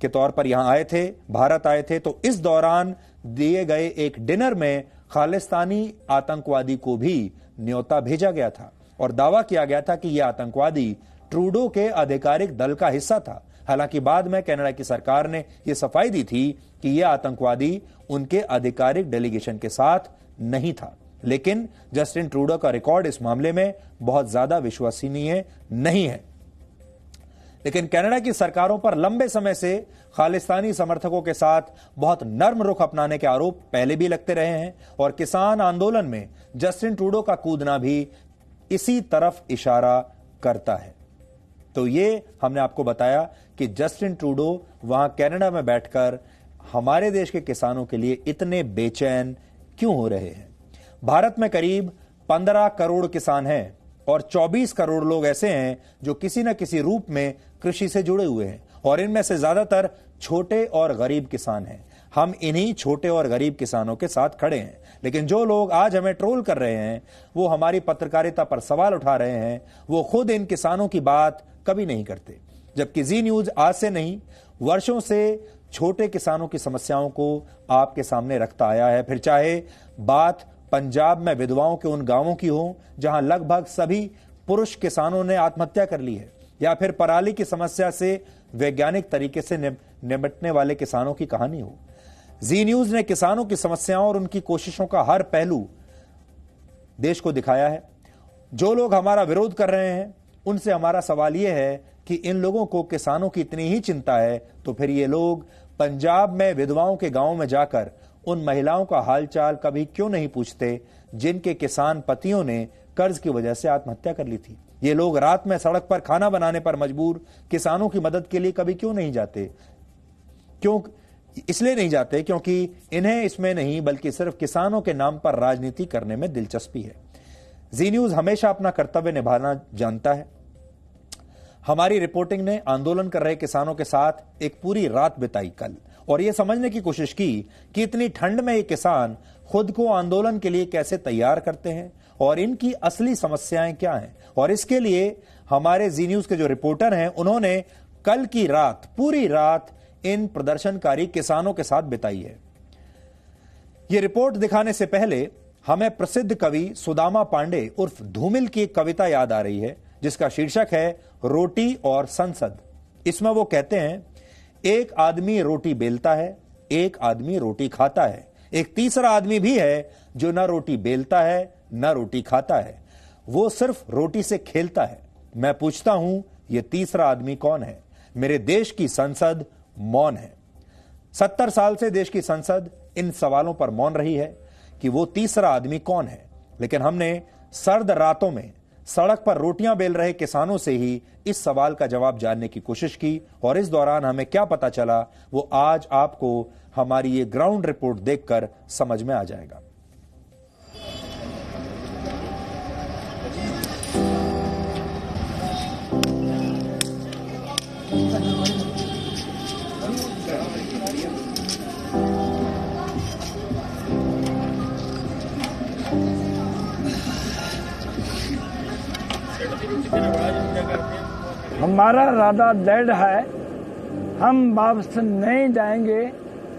के तौर पर यहां आए थे, भारत आए थे, तो इस दौरान दिए गए एक डिनर में खालिस्तानी आतंकवादी को भी न्योता भेजा गया था, और दावा किया गया था कि यह आतंकवादी ट्रूडो के आधिकारिक दल का हिस्सा था। हालांकि बाद में कनाडा की सरकार ने यह सफाई दी थी कि यह आतंकवादी उनके आधिकारिक डेलीगेशन के साथ नहीं था। लेकिन जस्टिन ट्रूडो का रिकॉर्ड इस मामले में बहुत ज्यादा विश्वसनीय नहीं है। लेकिन कनाडा की सरकारों पर लंबे समय से खालिस्तानी समर्थकों के साथ बहुत नर्म रुख अपनाने के आरोप पहले भी लगते रहे हैं, और किसान आंदोलन में जस्टिन ट्रूडो का कूदना भी इसी तरफ इशारा करता है। तो ये हमने आपको बताया कि जस्टिन ट्रूडो वहां कनाडा में बैठकर हमारे देश के किसानों के लिए इतने बेचैन क्यों हो रहे हैं। भारत में करीब 15 करोड़ किसान हैं, और 24 करोड़ लोग ऐसे हैं जो किसी न किसी रूप में कृषि से जुड़े हुए हैं, और इनमें से ज्यादातर छोटे और गरीब किसान हैं। हम इन्हीं छोटे और गरीब किसानों के साथ खड़े हैं। लेकिन जो लोग आज हमें ट्रोल कर रहे हैं, वो हमारी पत्रकारिता पर सवाल उठा रहे हैं, वो खुद इन किसानों की बात कभी नहीं करते। जबकि जी न्यूज आज से नहीं, वर्षों से छोटे किसानों की समस्याओं को आपके सामने रखता आया है। फिर चाहे बात पंजाब में विधवाओं के उन गांवों की हो जहां लगभग सभी पुरुष किसानों ने आत्महत्या कर ली है, या फिर पराली की समस्या से वैज्ञानिक तरीके से निपटने वाले किसानों की कहानी हो। जी न्यूज ने किसानों की समस्याओं और उनकी कोशिशों का हर पहलू देश को दिखाया है। जो लोग हमारा विरोध कर रहे हैं, उनसे हमारा सवाल यह है कि इन लोगों को किसानों की इतनी ही चिंता है, तो फिर ये लोग पंजाब में विधवाओं के गांवों में जाकर उन महिलाओं का हालचाल कभी क्यों नहीं पूछते जिनके किसान पतियों ने कर्ज की वजह से आत्महत्या कर ली थी? ये लोग रात में सड़क पर खाना बनाने पर मजबूर किसानों की मदद के लिए कभी क्यों नहीं जाते? क्यों इसलिए नहीं जाते क्योंकि इन्हें इसमें नहीं बल्कि सिर्फ किसानों के नाम पर राजनीति करने में दिलचस्पी है। जी न्यूज हमेशा अपना कर्तव्य निभाना जानता है। हमारी रिपोर्टिंग ने आंदोलन कर रहे किसानों के साथ एक पूरी रात बिताई कल और यह समझने की कोशिश की कि इतनी ठंड में ये किसान खुद को आंदोलन के लिए कैसे तैयार करते हैं और इनकी असली समस्याएं क्या हैं। और इसके लिए हमारे जी न्यूज के जो रिपोर्टर हैं उन्होंने कल की रात पूरी रात इन प्रदर्शनकारी किसानों के साथ बिताई है। यह रिपोर्ट दिखाने से पहले हमें प्रसिद्ध कवि सुदामा पांडे उर्फ धूमिल की एक कविता याद आ रही है जिसका शीर्षक है रोटी और संसद। इसमें वो कहते हैं, एक आदमी रोटी बेलता है, एक आदमी रोटी खाता है, एक तीसरा आदमी भी है जो न रोटी बेलता है न रोटी खाता है, वो सिर्फ रोटी से खेलता है। मैं पूछता हूं ये तीसरा आदमी कौन है? मेरे देश की संसद मौन है। 70 साल से देश की संसद इन सवालों पर मौन रही है कि वो तीसरा आदमी कौन है। लेकिन हमने सर्द रातों में सड़क पर रोटियां बेल रहे किसानों से ही इस सवाल का जवाब जानने की कोशिश की और इस दौरान हमें क्या पता चला वो आज आपको हमारी ये ग्राउंड रिपोर्ट देखकर समझ में आ जाएगा। हमारा इरादा दृढ़ है, हम वापस नहीं जाएंगे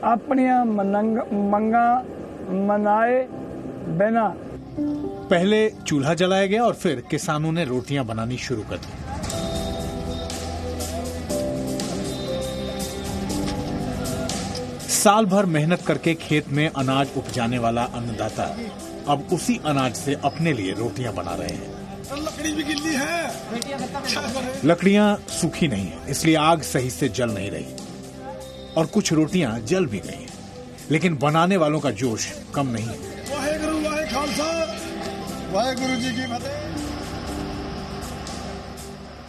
अपनी मंगा मनाए बिना। पहले चूल्हा जलाया गया और फिर किसानों ने रोटियां बनानी शुरू कर दी। साल भर मेहनत करके खेत में अनाज उपजाने वाला अन्नदाता अब उसी अनाज से अपने लिए रोटियां बना रहे हैं। लकड़ी भी गिल्ली है, लकड़ियां सूखी नहीं है इसलिए आग सही से जल नहीं रही और कुछ रोटियां जल भी गई, लेकिन बनाने वालों का जोश कम नहीं है। वाहेगुरु वाहे खालसा वाहेगुरु जी की फतेह।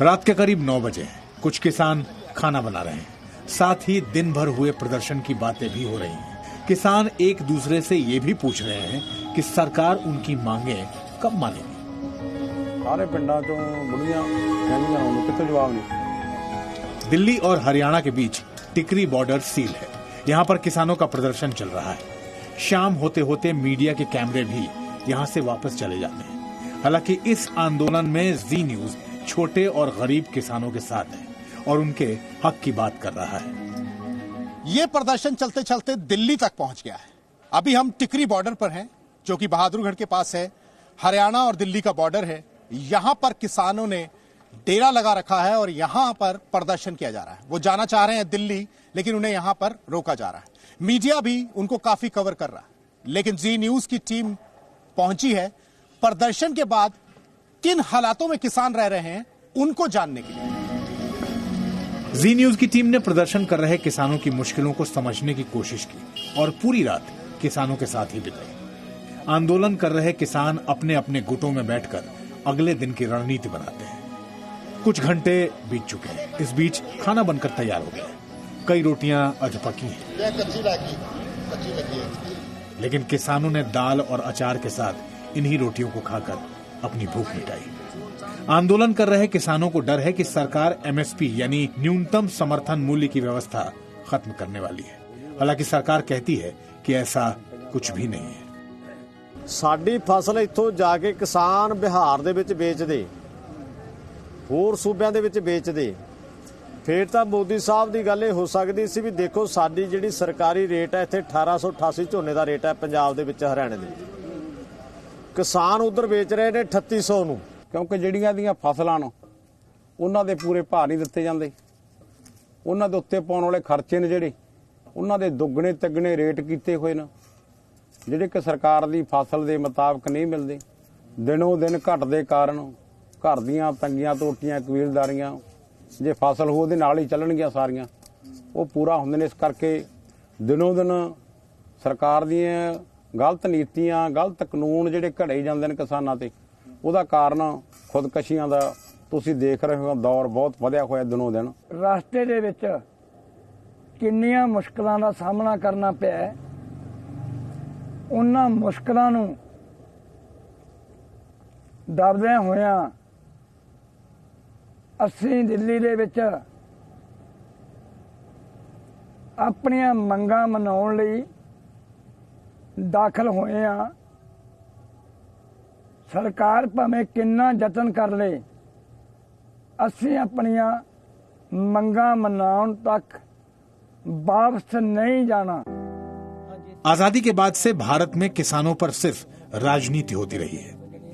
रात के करीब 9 बजे हैं। कुछ किसान खाना बना रहे हैं, साथ ही दिन भर हुए प्रदर्शन की बातें भी हो रही हैं। किसान एक दूसरे से ये भी पूछ रहे हैं कि सरकार उनकी मांगे कब मानेगी। सारे पिंडा चों बुढ़ियां कहंदियां हुण कित्थे जवाब नहीं। दिल्ली और हरियाणा के बीच टिकरी बॉर्डर सील है। यहाँ पर किसानों का प्रदर्शन चल रहा है। शाम होते होते मीडिया के कैमरे भी यहाँ से वापस चले जाते हैं। हालांकि इस आंदोलन में जी न्यूज छोटे और गरीब किसानों के साथ है और उनके हक की बात कर रहा है। ये प्रदर्शन चलते चलते दिल्ली तक पहुंच गया है। अभी हम टिकरी बॉर्डर पर हैं, जो कि बहादुरगढ़ के पास है। हरियाणा और दिल्ली का बॉर्डर है। यहां पर किसानों ने डेरा लगा रखा है और यहां पर प्रदर्शन किया जा रहा है। वो जाना चाह रहे हैं दिल्ली, लेकिन उन्हें यहां पर रोका जा रहा है। मीडिया भी उनको काफी कवर कर रहा है, लेकिन जी न्यूज की टीम पहुंची है प्रदर्शन के बाद किन हालातों में किसान रह रहे हैं उनको जानने के लिए। जी न्यूज की टीम ने प्रदर्शन कर रहे किसानों की मुश्किलों को समझने की कोशिश की और पूरी रात किसानों के साथ ही बिताई। आंदोलन कर रहे किसान अपने अपने गुटों में बैठकर अगले दिन की रणनीति बनाते हैं। कुछ घंटे बीत चुके हैं। इस बीच खाना बनकर तैयार हो गया। कई रोटियां अध पकी हैं, लेकिन किसानों ने दाल और अचार के साथ इन्हीं रोटियों को खाकर अपनी भूख मिटाई। आंदोलन कर रहे किसानों को डर है कि सरकार एमएसपी यानी न्यूनतम समर्थन मूल्य की व्यवस्था खत्म करने वाली है। हालांकि सरकार कहती है कि ऐसा कुछ भी नहीं है। साडी फसल इत्थों जाके किसान बिहार दे विच बेचदे, होर सूबिਆਂ ਦੇ ਵਿੱਚ ਵੇਚਦੇ, ਫਿਰ ਤਾਂ ਮੋਦੀ ਸਾਹਿਬ ਦੀ ਗੱਲ ਇਹ ਹੋ ਸਕਦੀ ਸੀ ਵੀ ਦੇਖੋ ਸਾਡੀ ਜਿਹੜੀ ਸਰਕਾਰੀ ਰੇਟ ਹੈ ਇੱਥੇ 1888 ਝੋਨੇ ਦਾ ਰੇਟ ਹੈ ਪੰਜਾਬ ਦੇ ਵਿੱਚ ਹਰਿਆਣੇ ਦੇ, ਕਿਸਾਨ ਉਧਰ ਵੇਚ ਰਹੇ ਨੇ 3800 ਨੂੰ, ਕਿਉਂਕਿ ਜਿਹੜੀਆਂ ਦੀਆਂ ਫਸਲਾਂ ਨੂੰ ਉਹਨਾਂ ਦੇ ਪੂਰੇ ਭਾਅ ਨਹੀਂ ਦਿੱਤੇ ਜਾਂਦੇ। ਉਹਨਾਂ ਦੇ ਉੱਤੇ ਪਾਉਣ ਵਾਲੇ ਖਰਚੇ ਨੇ ਜਿਹੜੇ ਉਹਨਾਂ ਦੇ ਦੁੱਗਣੇ ਤਿੱਗਣੇ ਰੇਟ ਕੀਤੇ ਹੋਏ ਨੇ, ਜਿਹੜੇ ਕਿ ਸਰਕਾਰ ਦੀ ਫਸਲ ਦੇ ਮੁਤਾਬਕ ਨਹੀਂ ਮਿਲਦੇ। ਦਿਨੋਂ ਦਿਨ ਘਟਦੇ ਕਾਰਨ घर दियां तंगियां टोटियां कबीलदारियां जे फसल हो ਉਹਦੇ ਨਾਲ ਹੀ ਚੱਲਣਗੀਆਂ ਸਾਰੀਆਂ, ਉਹ ਪੂਰਾ ਹੁੰਦੇ ਨੇ। ਇਸ ਕਰਕੇ ਦਿਨੋਂ ਦਿਨ ਸਰਕਾਰ ਦੀਆਂ ਗਲਤ ਨੀਤੀਆਂ ਗਲਤ ਕਾਨੂੰਨ ਜਿਹੜੇ ਘੜੇ ਜਾਂਦੇ ਨੇ ਕਿਸਾਨਾਂ ਤੇ ਉਹਦਾ ਕਾਰਨ ਖੁਦਕਸ਼ੀਆਂ ਦਾ ਤੁਸੀਂ ਦੇਖ ਰਹੇ ਹੋ ਦੌਰ ਬਹੁਤ ਵਧਿਆ ਹੋਇਆ ਦਿਨੋਂ ਦਿਨ। ਰਸਤੇ ਦੇ ਵਿੱਚ ਕਿੰਨੀਆਂ ਮੁਸ਼ਕਲਾਂ ਦਾ ਸਾਹਮਣਾ ਕਰਨਾ ਪਿਆ, ਉਹਨਾਂ ਮੁਸ਼ਕਲਾਂ ਨੂੰ ਦਬਦਿਆਂ ਹੋਇਆਂ ਅਸੀਂ ਦਿੱਲੀ ਦੇ ਵਿੱਚ ਆਪਣੀਆਂ ਮੰਗਾਂ ਮਨਾਉਣ ਲਈ ਦਾਖਲ ਹੋਏ ਆ। ਸਰਕਾਰ ਭਾਵੇਂ ਕਿੰਨਾ ਯਤਨ ਕਰ ਲੇ, ਅਸੀਂ ਆਪਣੀਆਂ ਮੰਗਾं मनाने तक वापस नहीं जाना। आजादी के बाद से भारत में किसानों पर सिर्फ राजनीति होती रही है।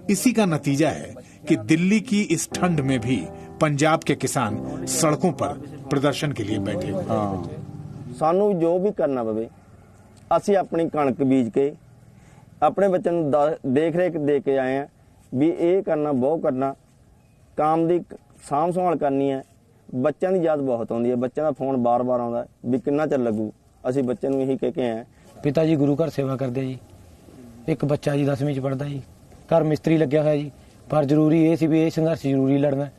इसी का नतीजा है कि दिल्ली की इस ठंड में भी पंजाब के किसान सड़कों पर प्रदर्शन के लिए बैठे हुए हैं। सानू जो भी करना पवे असी अपनी कणक बीज के अपने बच्चों ਨੂੰ देख रेख दे के आए हैं भी ये करना बहुत करना काम दी ਸਾਂਭ ਸੰਭਾਲ ਕਰਨੀ ਹੈ। ਬੱਚਿਆਂ ਦੀ ਯਾਦ ਬਹੁਤ ਆਉਂਦੀ ਹੈ, ਬੱਚਿਆਂ ਦਾ ਫੋਨ ਬਾਰ-ਬਾਰ ਆਉਂਦਾ ਵੀ ਕਿੰਨਾ ਚਿਰ ਲੱਗੂ। ਅਸੀਂ ਬੱਚੇ ਨੂੰ ਇਹੀ ਕਹਿ ਕੇ ਆਏ। ਪਿਤਾ ਜੀ ਗੁਰੂ ਘਰ ਸੇਵਾ ਕਰਦੇ ਜੀ, ਇੱਕ ਬੱਚਾ ਜੀ 10ਵੀਂ ਚ ਪੜਦਾ ਜੀ, ਘਰ ਮਿਸਤਰੀ ਲੱਗਿਆ ਹੋਇਆ ਜੀ, ਪਰ ਜ਼ਰੂਰੀ ਇਹ ਸੀ ਵੀ ਇਹ ਸੰਘਰਸ਼ ਜ਼ਰੂਰੀ ਲੜਨਾ।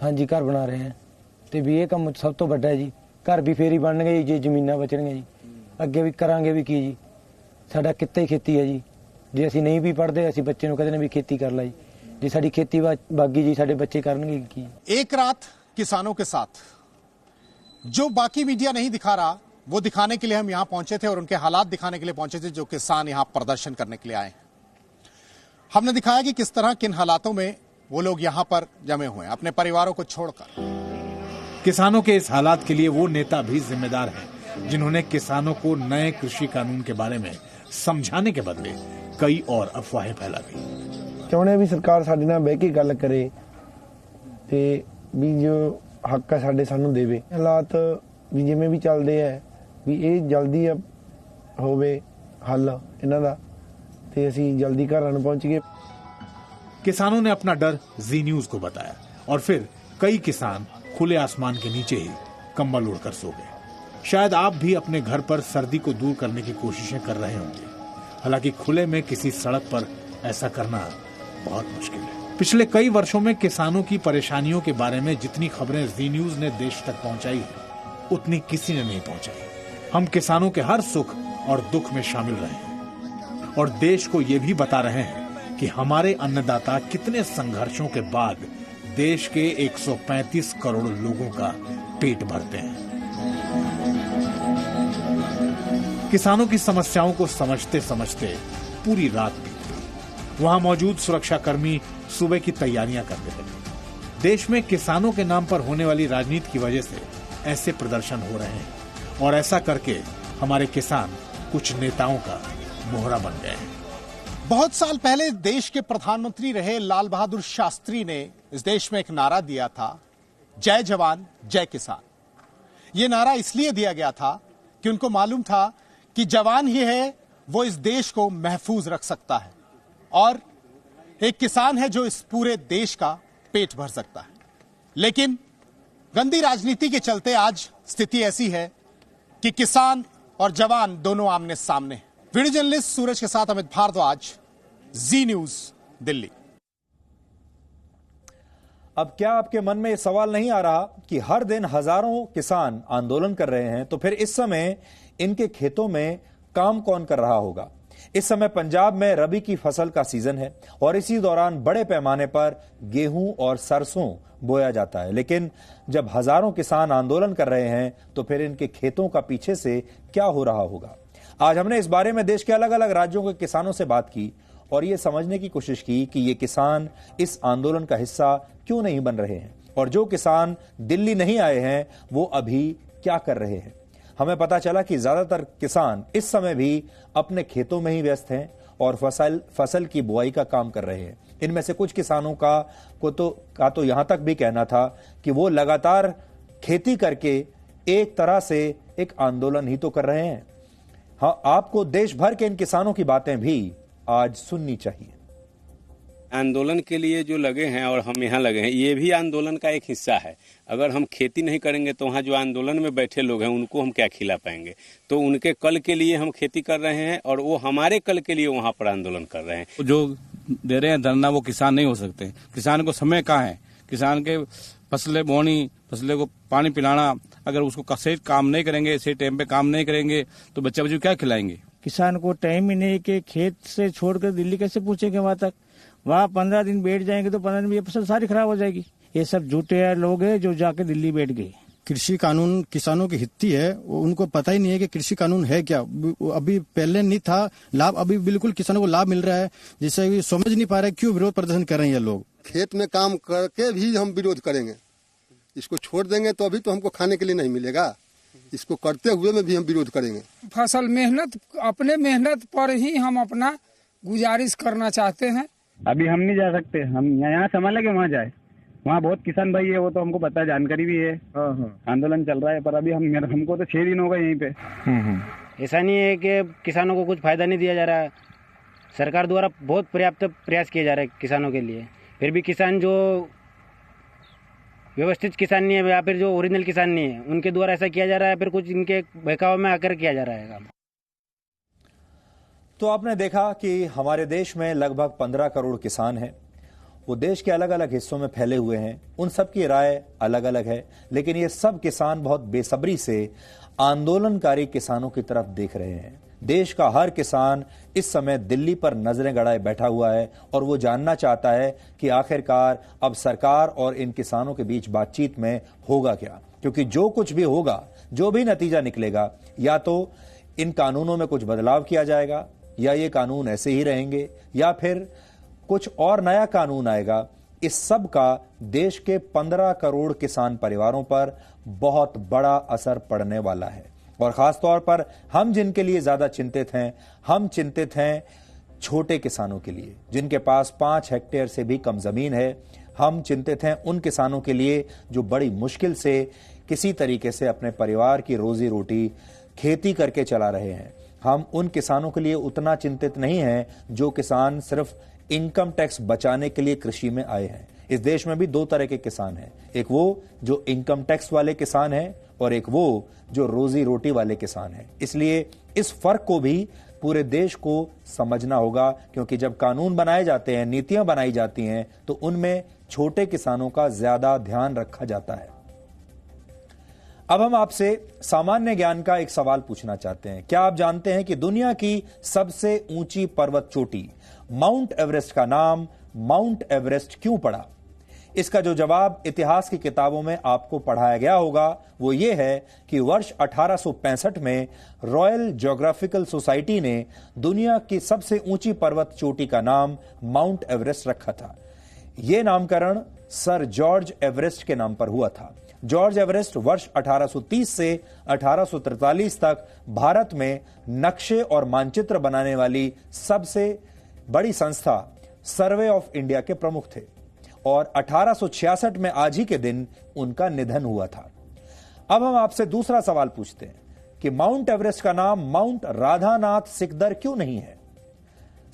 ਹਾਂਜੀ ਘਰ ਬਣਾ ਰਹੇ ਹਾਂ ਤੇ ਵੀ ਇਹ ਕੰਮ ਸਭ ਤੋਂ ਵੱਡਾ ਹੈ ਜੀ। ਘਰ ਵੀ ਫੇਰ ਹੀ ਬਣਨਗੇ ਜੇ ਜ਼ਮੀਨਾਂ ਬਚਣਗੀਆਂ ਜੀ, ਅੱਗੇ ਵੀ ਕਰਾਂਗੇ ਵੀ ਕੀ ਜੀ। ਸਾਡਾ ਕਿੱਤਾ ਹੀ ਖੇਤੀ ਹੈ ਜੀ, ਜੇ ਅਸੀਂ ਨਹੀਂ ਵੀ ਪੜਦੇ ਅਸੀਂ ਬੱਚੇ ਨੂੰ ਕਹਿੰਦੇ ਨੇ ਵੀ ਖੇਤੀ ਕਰ ਲੈ ਜੀ, जी साडी खेती बागी जी साडे बच्चे करनगे की। एक रात किसानों के साथ जो बाकी मीडिया नहीं दिखा रहा वो दिखाने के लिए हम यहां पहुंचे थे और उनके हालात दिखाने के लिए पहुंचे थे जो किसान यहां प्रदर्शन करने के लिए आए। हमने दिखाया कि किस तरह किन हालातों में वो लोग यहां पर जमे हुए हैं अपने परिवारों को छोड़कर। किसानों के इस हालात के लिए वो नेता भी जिम्मेदार है जिन्होंने किसानों को नए कृषि कानून के बारे में समझाने के बदले कई और अफवाहें फैला दी। ਚਾਹੁੰਦੇ ਵੀ ਸਰਕਾਰ ਸਾਡੇ ਨਾਲ ਬਹਿ ਕੇ ਗੱਲ ਕਰੇ ਤੇ ਵੀ ਜੋ ਹੱਕ ਹੈ ਸਾਡੇ ਸਾਨੂੰ ਦੇਵੇ। ਹਾਲਾਤ ਵੀ ਜਿਵੇਂ ਵੀ ਚੱਲਦੇ ਆ ਵੀ ਇਹ ਜਲਦੀ ਹੋਵੇ ਹੱਲ ਇਹਨਾਂ ਦਾ ਤੇ ਅਸੀਂ ਜਲਦੀ ਘਰਾਂ ਨੂੰ ਪਹੁੰਚ ਗਏ। किसानों ने अपना डर जी न्यूज को बताया और फिर कई किसान खुले आसमान के नीचे ही कंबल ओढ़कर सो गए। शायद आप भी अपने घर पर सर्दी को दूर करने की कोशिशें कर रहे होंगे। हालांकि खुले में किसी सड़क पर ऐसा करना बहुत मुश्किल है। पिछले कई वर्षों में किसानों की परेशानियों के बारे में जितनी खबरें जी न्यूज ने देश तक पहुंचाई है उतनी किसी ने नहीं पहुंचाई। हम किसानों के हर सुख और दुख में शामिल रहे हैं और देश को ये भी बता रहे हैं कि हमारे अन्नदाता कितने संघर्षों के बाद देश के 135 करोड़ लोगों का पेट भरते हैं। किसानों की समस्याओं को समझते समझते पूरी रात बीत गई। वहां मौजूद सुरक्षाकर्मी सुबह की तैयारियां करते थे। देश में किसानों के नाम पर होने वाली राजनीति की वजह से ऐसे प्रदर्शन हो रहे हैं और ऐसा करके हमारे किसान कुछ नेताओं का मोहरा बन गए हैं। बहुत साल पहले देश के प्रधानमंत्री रहे लाल बहादुर शास्त्री ने इस देश में एक नारा दिया था, जय जवान जय किसान। ये नारा इसलिए दिया गया था कि उनको मालूम था कि जवान ही है वो इस देश को महफूज रख सकता है और एक किसान है जो इस पूरे देश का पेट भर सकता है। लेकिन गंदी राजनीति के चलते आज स्थिति ऐसी है कि किसान और जवान दोनों आमने सामने हैं। वीडियो जर्नलिस्ट सूरज के साथ अमित भारद्वाज, जी न्यूज, दिल्ली। अब क्या आपके मन में यह सवाल नहीं आ रहा कि हर दिन हजारों किसान आंदोलन कर रहे हैं तो फिर इस समय इनके खेतों में काम कौन कर रहा होगा? इस समय पंजाब में रबी की फसल का सीजन है और इसी दौरान बड़े पैमाने पर गेहूं और सरसों बोया जाता है। लेकिन जब हजारों किसान आंदोलन कर रहे हैं तो फिर इनके खेतों का पीछे से क्या हो रहा होगा? आज हमने इस बारे में देश के अलग अलग राज्यों के किसानों से बात की और ये समझने की कोशिश की कि ये किसान इस आंदोलन का हिस्सा क्यों नहीं बन रहे हैं और जो किसान दिल्ली नहीं आए हैं वो अभी क्या कर रहे हैं। हमें पता चला कि ज्यादातर किसान इस समय भी अपने खेतों में ही व्यस्त हैं और फसल की बुआई का काम कर रहे हैं। इनमें से कुछ किसानों का तो यहां तक भी कहना था कि वो लगातार खेती करके एक तरह से एक आंदोलन ही तो कर रहे हैं। हाँ, आपको देश भर के इन किसानों की बातें भी आज सुननी चाहिए। आंदोलन के लिए जो लगे हैं और हम यहाँ लगे हैं, ये भी आंदोलन का एक हिस्सा है। अगर हम खेती नहीं करेंगे तो वहाँ जो आंदोलन में बैठे लोग हैं उनको हम क्या खिला पाएंगे। तो उनके कल के लिए हम खेती कर रहे हैं और वो हमारे कल के लिए वहाँ पर आंदोलन कर रहे हैं। जो दे रहे हैं धरना वो किसान नहीं हो सकते। किसान को समय कहाँ है? किसान के फसलें बोनी, फसलें को पानी पिलाना, अगर उसको सही काम नहीं करेंगे, सही टाइम पे काम नहीं करेंगे तो बच्चे बच्चे क्या खिलाएंगे? किसान को टाइम ही नहीं कि खेत से छोड़कर दिल्ली कैसे पहुंचेंगे वहां तक। वहां 15 दिन बैठ जाएंगे तो 15 दिन में ये फसल सारी खराब हो जाएगी। ये सब झूठे लोग हैं जो जाके दिल्ली बैठ गए। कृषि कानून किसानों की हित है, उनको पता ही नहीं है कि कृषि कानून है क्या। अभी पहले नहीं था लाभ, अभी बिल्कुल किसानों को लाभ मिल रहा है, जिससे समझ नहीं पा रहे क्यों विरोध प्रदर्शन कर रहे हैं ये लोग। खेत में काम करके भी हम विरोध करेंगे, इसको छोड़ देंगे तो अभी तो हमको खाने के लिए नहीं मिलेगा, इसको करते हुए में भी हम विरोध करेंगे। फसल मेहनत, अपने मेहनत पर ही हम अपना गुजारिश करना चाहते हैं। अभी हम नहीं जा सकते, हम यहाँ संभाल के वहाँ जाए। वहाँ बहुत किसान भाई है, वो तो हमको पता है, जानकारी भी है। आंदोलन चल रहा है पर अभी हमको तो 6 दिन हो गए यहीं पे। ऐसा नहीं है कि किसानों को कुछ फायदा नहीं दिया जा रहा है। सरकार द्वारा बहुत पर्याप्त प्रयास किए जा रहे हैं किसानों के लिए, फिर भी किसान जो व्यवस्थित किसान नहीं है या फिर जो ओरिजिनल किसान नहीं है उनके द्वारा ऐसा किया जा रहा है, फिर कुछ इनके बहकाव में आकर किया जा रहा है काम। तो आपने देखा कि हमारे देश में लगभग 15 करोड़ किसान हैं। वो देश के अलग अलग हिस्सों में फैले हुए हैं, उन सब की राय अलग अलग है, लेकिन ये सब किसान बहुत बेसब्री से आंदोलनकारी किसानों की तरफ देख रहे हैं। देश का हर किसान इस समय दिल्ली पर नजरें गड़ाए बैठा हुआ है और वो जानना चाहता है कि आखिरकार अब सरकार और इन किसानों के बीच बातचीत में होगा क्या, क्योंकि जो कुछ भी होगा, जो भी नतीजा निकलेगा, या तो इन कानूनों में कुछ बदलाव किया जाएगा या ये कानून ऐसे ही रहेंगे या फिर कुछ और नया कानून आएगा। इस सब का देश के 15 करोड़ किसान परिवारों पर बहुत बड़ा असर पड़ने वाला है। और खास तौर पर हम जिनके लिए ज्यादा चिंतित हैं, हम चिंतित हैं छोटे किसानों के लिए जिनके पास 5 हेक्टेयर से भी कम जमीन है। हम चिंतित हैं उन किसानों के लिए जो बड़ी मुश्किल से किसी तरीके से अपने परिवार की रोजी रोटी खेती करके चला रहे हैं। हम उन किसानों के लिए उतना चिंतित नहीं हैं जो किसान सिर्फ इनकम टैक्स बचाने के लिए कृषि में आए हैं। इस देश में भी 2 तरह के किसान हैं, एक वो जो इनकम टैक्स वाले किसान हैं और एक वो जो रोजी रोटी वाले किसान हैं। इसलिए इस फर्क को भी पूरे देश को समझना होगा, क्योंकि जब कानून बनाए जाते हैं, नीतियां बनाई जाती हैं, तो उनमें छोटे किसानों का ज्यादा ध्यान रखा जाता है। अब हम आपसे सामान्य ज्ञान का एक सवाल पूछना चाहते हैं। क्या आप जानते हैं कि दुनिया की सबसे ऊंची पर्वत चोटी माउंट एवरेस्ट का नाम माउंट एवरेस्ट क्यों पड़ा? इसका जो जवाब इतिहास की किताबों में आपको पढ़ाया गया होगा वो ये है कि वर्ष 1865 में रॉयल ज्योग्राफिकल सोसाइटी ने दुनिया की सबसे ऊंची पर्वत चोटी का नाम माउंट एवरेस्ट रखा था। यह नामकरण सर जॉर्ज एवरेस्ट के नाम पर हुआ था। जॉर्ज एवरेस्ट वर्ष 1830 से 1843 तक भारत में नक्शे और मानचित्र बनाने वाली सबसे बड़ी संस्था सर्वे ऑफ इंडिया के प्रमुख थे और 1866 में आज ही के दिन उनका निधन हुआ था। अब हम आपसे दूसरा सवाल पूछते हैं कि माउंट एवरेस्ट का नाम माउंट राधानाथ सिकदर क्यों नहीं है?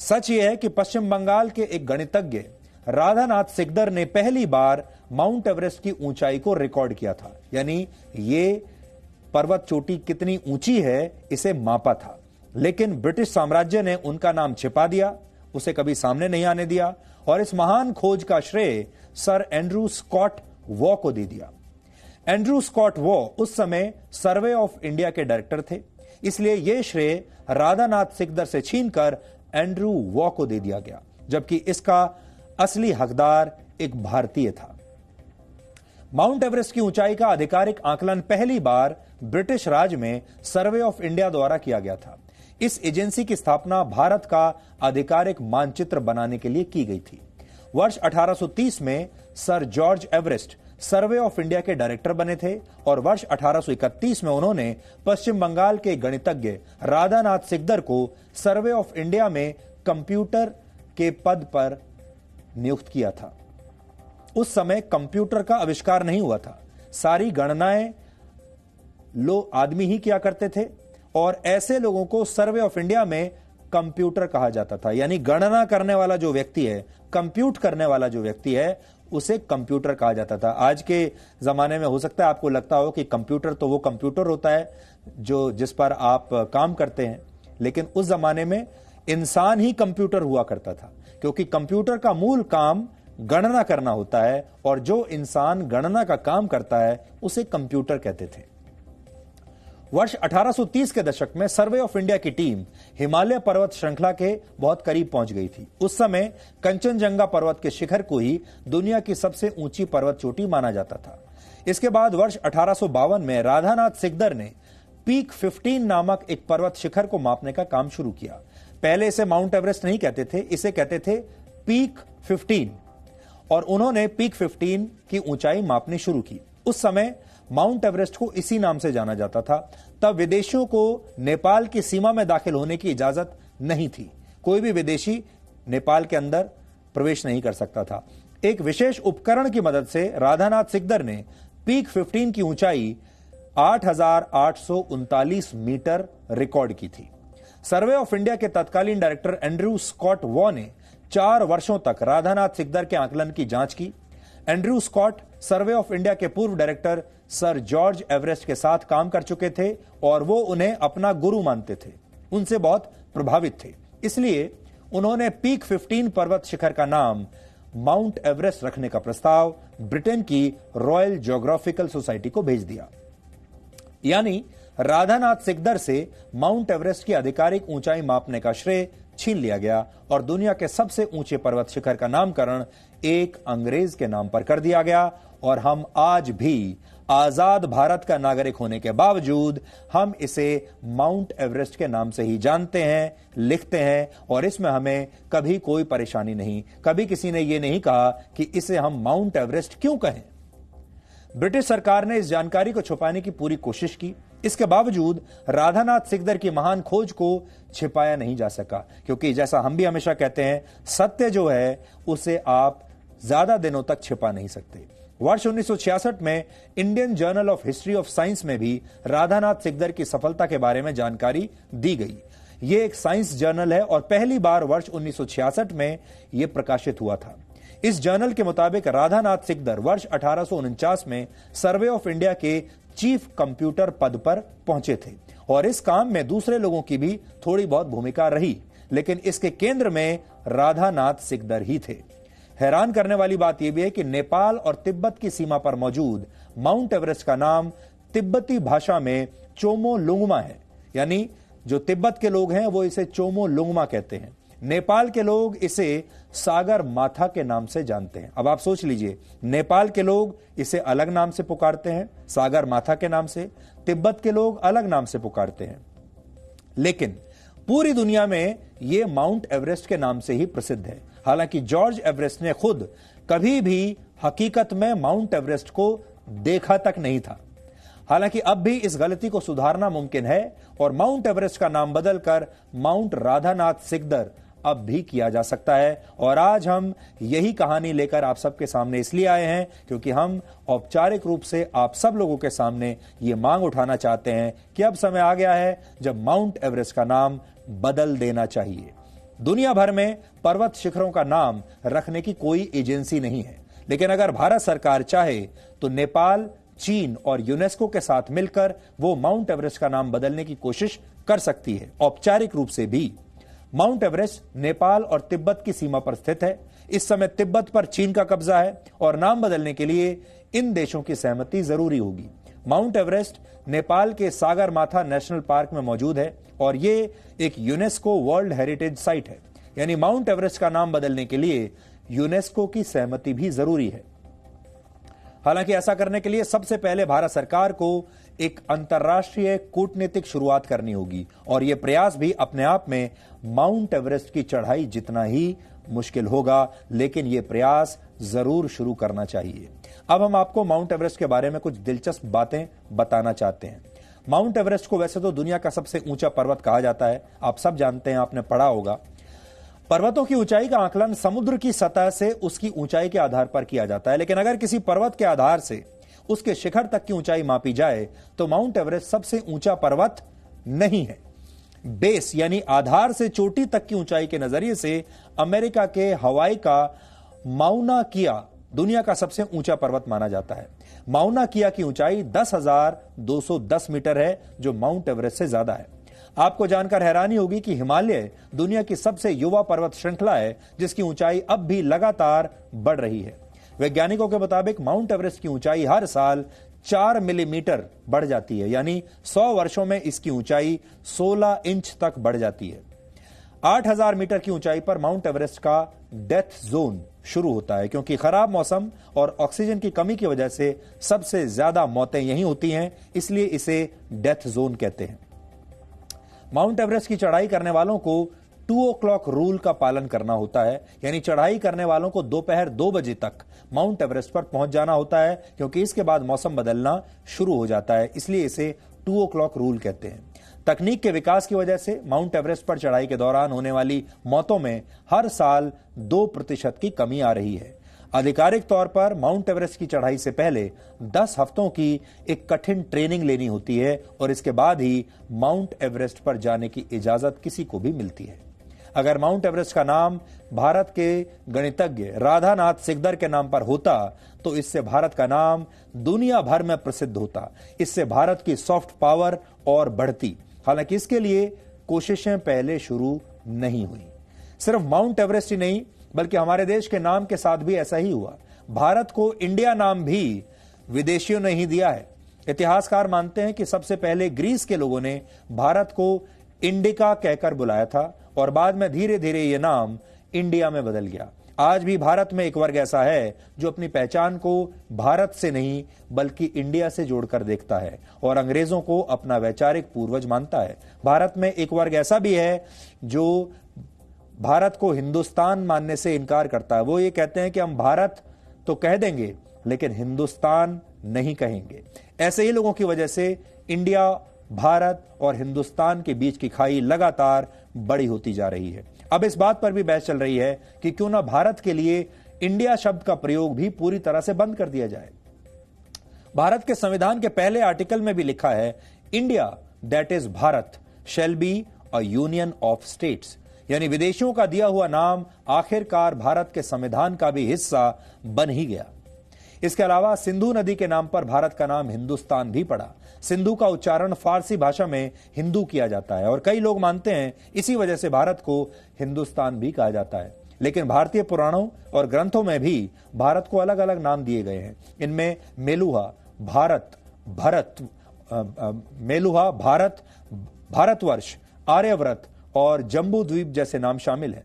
सच यह है कि पश्चिम बंगाल के एक गणितज्ञ राधानाथ सिकदर ने पहली बार माउंट एवरेस्ट की ऊंचाई को रिकॉर्ड किया था, यानी ये पर्वत चोटी कितनी ऊंची है इसे मापा था। लेकिन ब्रिटिश साम्राज्य ने उनका नाम छिपा दिया, उसे कभी सामने नहीं आने दिया और इस महान खोज का श्रेय सर एंड्रू स्कॉट वॉ को दे दिया। एंड्रू स्कॉट वॉ उस समय सर्वे ऑफ इंडिया के डायरेक्टर थे, इसलिए यह श्रेय राधानाथ सिकदर से छीनकर एंड्रू वॉ को दे दिया गया, जबकि इसका असली हकदार एक भारतीय था। माउंट एवरेस्ट की ऊंचाई का आधिकारिक आकलन पहली बार ब्रिटिश राज में सर्वे ऑफ इंडिया द्वारा किया गया था। इस एजेंसी की स्थापना भारत का आधिकारिक मानचित्र बनाने के लिए की गई थी। वर्ष 1830 में sir George Everest survey of India के डायरेक्टर बने थे और वर्ष 1831 में उन्होंने पश्चिम बंगाल के गणितज्ञ राधानाथ सिकदर को सर्वे ऑफ इंडिया में कंप्यूटर के पद पर नियुक्त किया था। उस समय कंप्यूटर का आविष्कार नहीं हुआ था, सारी गणनाएं लोग आदमी ही किया करते थे और ऐसे लोगों को सर्वे ऑफ इंडिया में कंप्यूटर कहा जाता था। यानी गणना करने वाला जो व्यक्ति है, कंप्यूट करने वाला जो व्यक्ति है, उसे कंप्यूटर कहा जाता था। आज के जमाने में हो सकता है आपको लगता हो कि कंप्यूटर तो वो कंप्यूटर होता है जो जिस पर आप काम करते हैं, लेकिन उस जमाने में इंसान ही कंप्यूटर हुआ करता था, क्योंकि कंप्यूटर का मूल काम गणना करना होता है और जो इंसान गणना का काम करता है उसे कंप्यूटर कहते थे। वर्ष 1830 के दशक में सर्वे ऑफ इंडिया की टीम हिमालय पर्वत श्रृंखला के बहुत करीब पहुंच गई थी। उस समय कंचनजंगा पर्वत के शिखर को ही दुनिया की सबसे ऊंची पर्वत चोटी माना जाता था। इसके बाद वर्ष 1852 में राधानाथ सिकदर ने पीक 15 नामक एक पर्वत शिखर को मापने का काम शुरू किया। पहले इसे माउंट एवरेस्ट नहीं कहते थे, इसे कहते थे पीक 15, और उन्होंने पीक 15 की ऊंचाई मापनी शुरू की। उस समय माउंट एवरेस्ट को इसी नाम से जाना जाता था। तब विदेशियों को नेपाल की सीमा में दाखिल होने की इजाजत नहीं थी। कोई भी विदेशी नेपाल के अंदर प्रवेश नहीं कर सकता था। एक विशेष उपकरण की मदद से राधानाथ सिकदर ने पीक 15 की ऊंचाई 8,839 मीटर रिकॉर्ड की थी। सर्वे ऑफ इंडिया के तत्कालीन डायरेक्टर एंड्रयू स्कॉट वॉ ने 4 वर्षों तक राधानाथ सिकदर के आकलन की जांच की। Andrew Scott survey of India के पूर्व डायरेक्टर सर जॉर्ज एवरेस्ट के साथ काम कर चुके थे और वो उन्हें अपना गुरु मानते थे, उनसे बहुत प्रभावित थे। इसलिए उन्होंने पीक 15 पर्वत शिखर का नाम माउंट एवरेस्ट रखने का प्रस्ताव ब्रिटेन की रॉयल ज्योग्राफिकल सोसाइटी को भेज दिया। यानी राधानाथ सिकदर से माउंट एवरेस्ट की आधिकारिक ऊंचाई मापने का श्रेय छीन लिया गया और दुनिया के सबसे ऊंचे पर्वत शिखर का नामकरण एक अंग्रेज के नाम पर कर दिया गया। और हम आज भी आजाद भारत का नागरिक होने के बावजूद हम इसे माउंट एवरेस्ट के नाम से ही जानते हैं, लिखते हैं, और इसमें हमें कभी कोई परेशानी नहीं। कभी किसी ने यह नहीं कहा कि इसे हम माउंट एवरेस्ट क्यों कहें। ब्रिटिश सरकार ने इस जानकारी को छुपाने की पूरी कोशिश की। इसके बावजूद राधानाथ सिकदर की महान खोज को छिपाया नहीं जा सका, क्योंकि जैसा हम भी हमेशा कहते हैं, सत्य जो है उसे आप ज्यादा दिनों तक छिपा नहीं सकते। वर्ष 1966 में Indian journal of history of science में भी राधानाथ सिकदर की सफलता के बारे में जानकारी दी गई। यह एक साइंस जर्नल है और पहली बार वर्ष 1966 में यह प्रकाशित हुआ था। इस जर्नल के मुताबिक राधानाथ सिकदर वर्ष 1849 में सर्वे ऑफ इंडिया के चीफ कंप्यूटर पद पर पहुंचे थे और इस काम में दूसरे लोगों की भी थोड़ी बहुत भूमिका रही, लेकिन इसके केंद्र में राधानाथ सिकदर ही थे। हैरान करने वाली बात यह भी है कि नेपाल और तिब्बत की सीमा पर मौजूद माउंट एवरेस्ट का नाम तिब्बती भाषा में चोमो लुंगमा है। यानी जो तिब्बत के लोग हैं वो इसे चोमो लुंगमा कहते हैं। नेपाल के लोग इसे सागर माथा के नाम से जानते हैं। अब आप सोच लीजिए, नेपाल के लोग इसे अलग नाम से पुकारते हैं, सागर माथा के नाम से। तिब्बत के लोग अलग नाम से पुकारते हैं, लेकिन पूरी दुनिया में यह माउंट एवरेस्ट के नाम से ही प्रसिद्ध है। हालांकि जॉर्ज एवरेस्ट ने खुद कभी भी हकीकत में माउंट एवरेस्ट को देखा तक नहीं था। हालांकि अब भी इस गलती को सुधारना मुमकिन है और माउंट एवरेस्ट का नाम बदलकर माउंट राधानाथ सिकदर अब भी किया जा सकता है। और आज हम यही कहानी लेकर आप सबके सामने इसलिए आए हैं क्योंकि हम औपचारिक रूप से आप सब लोगों के सामने ये मांग उठाना चाहते हैं कि अब समय आ गया है जब माउंट एवरेस्ट का नाम बदल देना चाहिए। दुनिया भर में पर्वत शिखरों का नाम रखने की कोई एजेंसी नहीं है, लेकिन अगर भारत सरकार चाहे तो नेपाल, चीन और यूनेस्को के साथ मिलकर वो माउंट एवरेस्ट का नाम बदलने की कोशिश कर सकती है। औपचारिक रूप से भी माउंट एवरेस्ट नेपाल और तिब्बत की सीमा पर स्थित है। इस समय तिब्बत पर चीन का कब्जा है और नाम बदलने के लिए इन देशों की सहमति जरूरी होगी। माउंट एवरेस्ट नेपाल के सागर माथा नेशनल पार्क में मौजूद है और ये एक यूनेस्को वर्ल्ड हेरिटेज साइट है। यानी माउंट एवरेस्ट का नाम बदलने के लिए यूनेस्को की सहमति भी जरूरी है। हालांकि ऐसा करने के लिए सबसे पहले भारत सरकार को एक अंतर्राष्ट्रीय कूटनीतिक शुरुआत करनी होगी और यह प्रयास भी अपने आप में माउंट एवरेस्ट की चढ़ाई जितना ही मुश्किल होगा, लेकिन यह प्रयास जरूर शुरू करना चाहिए। अब हम आपको माउंट एवरेस्ट के बारे में कुछ दिलचस्प बातें बताना चाहते हैं। माउंट एवरेस्ट को वैसे तो दुनिया का सबसे ऊंचा पर्वत कहा जाता है, आप सब जानते हैं, आपने पढ़ा होगा। पर्वतों की ऊंचाई का आकलन समुद्र की सतह से उसकी ऊंचाई के आधार पर किया जाता है, लेकिन अगर किसी पर्वत के आधार से उसके शिखर तक की ऊंचाई मापी जाए तो माउंट एवरेस्ट सबसे ऊंचा पर्वत नहीं है। बेस यानी आधार से चोटी तक की ऊंचाई के नजरिए से अमेरिका के हवाई का माउना किया दुनिया का सबसे ऊंचा पर्वत माना जाता है। माउना किया की ऊंचाई 10,210 मीटर है, जो माउंट एवरेस्ट से ज्यादा है। आपको जानकर हैरानी होगी कि हिमालय दुनिया की सबसे युवा पर्वत श्रृंखला है, जिसकी ऊंचाई अब भी लगातार बढ़ रही है। वैज्ञानिकों के मुताबिक माउंट एवरेस्ट की ऊंचाई हर साल 4 मिलीमीटर बढ़ जाती है, यानी 100 वर्षों में इसकी ऊंचाई 16 इंच तक बढ़ जाती है। 8,000 मीटर की ऊंचाई पर माउंट एवरेस्ट का डेथ जोन शुरू होता है, क्योंकि खराब मौसम और ऑक्सीजन की कमी की वजह से सबसे ज्यादा मौतें यहीं होती हैं, इसलिए इसे डेथ जोन कहते हैं। माउंट एवरेस्ट की चढ़ाई करने वालों को 2 o'clock रूल का पालन करना होता है, यानी चढ़ाई करने वालों को दोपहर 2 बजे तक माउंट एवरेस्ट पर पहुंच जाना होता है, क्योंकि इसके बाद मौसम बदलना शुरू हो जाता है, इसलिए इसे 2 o'clock रूल कहते हैं। तकनीक के विकास की वजह से माउंट एवरेस्ट पर चढ़ाई के दौरान होने वाली मौतों में हर साल 2% की कमी आ रही है। आधिकारिक तौर पर माउंट एवरेस्ट की चढ़ाई से पहले 10 हफ्तों की एक कठिन ट्रेनिंग लेनी होती है और इसके बाद ही माउंट एवरेस्ट पर जाने की इजाजत किसी को भी मिलती है। अगर माउंट एवरेस्ट का नाम भारत के गणितज्ञ राधानाथ सिकदर के नाम पर होता तो इससे भारत का नाम दुनिया भर में प्रसिद्ध होता, इससे भारत की सॉफ्ट पावर और बढ़ती। हालांकि इसके लिए कोशिशें पहले शुरू नहीं हुई। सिर्फ माउंट एवरेस्ट ही नहीं, बल्कि हमारे देश के नाम के साथ भी ऐसा ही हुआ। भारत को इंडिया नाम भी विदेशियों ने ही दिया है। इतिहासकार मानते हैं कि सबसे पहले ग्रीस के लोगों ने भारत को इंडिका कहकर बुलाया था और बाद में धीरे धीरे यह नाम इंडिया में बदल गया। आज भी भारत में एक वर्ग ऐसा है जो अपनी पहचान को भारत से नहीं बल्कि इंडिया से जोड़कर देखता है और अंग्रेजों को अपना वैचारिक पूर्वज मानता है। भारत में एक वर्ग ऐसा भी है जो भारत को हिंदुस्तान मानने से इनकार करता है। वो ये कहते हैं कि हम भारत तो कह देंगे लेकिन हिंदुस्तान नहीं कहेंगे। ऐसे ही लोगों की वजह से इंडिया, भारत और हिंदुस्तान के बीच की खाई लगातार बड़ी होती जा रही है। अब इस बात पर भी बहस चल रही है कि क्यों ना भारत के लिए इंडिया शब्द का प्रयोग भी पूरी तरह से बंद कर दिया जाए। भारत के संविधान के पहले आर्टिकल में भी लिखा है, India that is Bharat shall be a union of states, यानी विदेशियों का दिया हुआ नाम आखिरकार भारत के संविधान का भी हिस्सा बन ही गया। इसके अलावा सिंधु नदी के नाम पर भारत का नाम हिंदुस्तान भी पड़ा। सिंधु का उच्चारण फारसी भाषा में हिंदू किया जाता है और कई लोग मानते हैं इसी वजह से भारत को हिंदुस्तान भी कहा जाता है। लेकिन भारतीय पुराणों और ग्रंथों में भी भारत को अलग अलग नाम दिए गए हैं। इनमें मेलुहा, भारत, भारत, भारतवर्ष, आर्यव्रत और जम्बू द्वीप जैसे नाम शामिल हैं।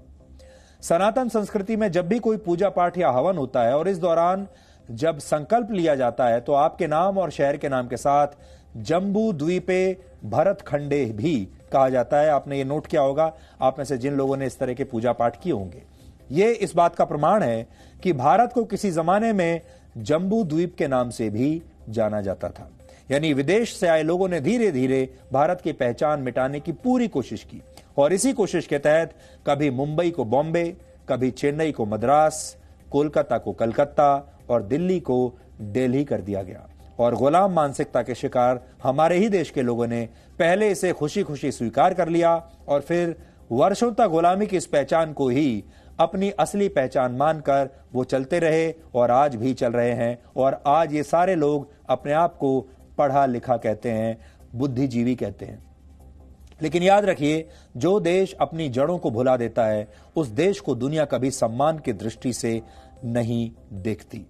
सनातन संस्कृति में जब भी कोई पूजा पाठ या हवन होता है और इस दौरान जब संकल्प लिया जाता है तो आपके नाम और शहर के नाम के साथ जम्बू द्वीपे भरत खंडे भी कहा जाता है। आपने ये नोट किया होगा, आप में से जिन लोगों ने इस तरह के पूजा पाठ किए होंगे। ये इस बात का प्रमाण है कि भारत को किसी जमाने में जम्बू द्वीप के नाम से भी जाना जाता था। यानी विदेश से आए लोगों ने धीरे धीरे भारत की पहचान मिटाने की पूरी कोशिश की और इसी कोशिश के तहत कभी मुंबई को बॉम्बे, कभी चेन्नई को मद्रास, कोलकाता को कलकत्ता और दिल्ली को दिल्ली कर दिया गया। और गुलाम मानसिकता के शिकार हमारे ही देश के लोगों ने पहले इसे खुशी खुशी स्वीकार कर लिया और फिर वर्षों तक गुलामी की इस पहचान को ही अपनी असली पहचान मानकर वो चलते रहे और आज भी चल रहे हैं। और आज ये सारे लोग अपने आप को पढ़ा लिखा कहते हैं, बुद्धिजीवी कहते हैं। लेकिन याद रखिए, जो देश अपनी जड़ों को भुला देता है उस देश को दुनिया कभी सम्मान की दृष्टि से नहीं देखती।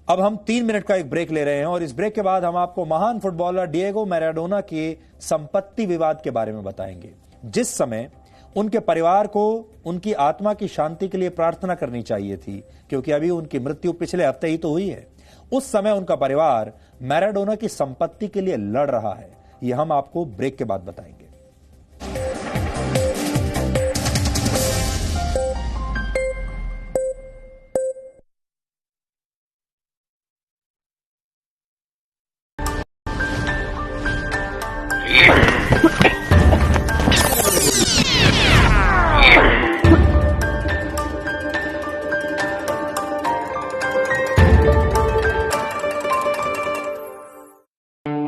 अब हम 3 मिनट का एक ब्रेक ले रहे हैं और इस ब्रेक के बाद हम आपको महान फुटबॉलर डिएगो मैराडोना के संपत्ति विवाद के बारे में बताएंगे। जिस समय उनके परिवार को उनकी आत्मा की शांति के लिए प्रार्थना करनी चाहिए थी, क्योंकि अभी उनकी मृत्यु पिछले हफ्ते ही तो हुई है, उस समय उनका परिवार मैराडोना की संपत्ति के लिए लड़ रहा है। यह हम आपको ब्रेक के बाद बताएंगे।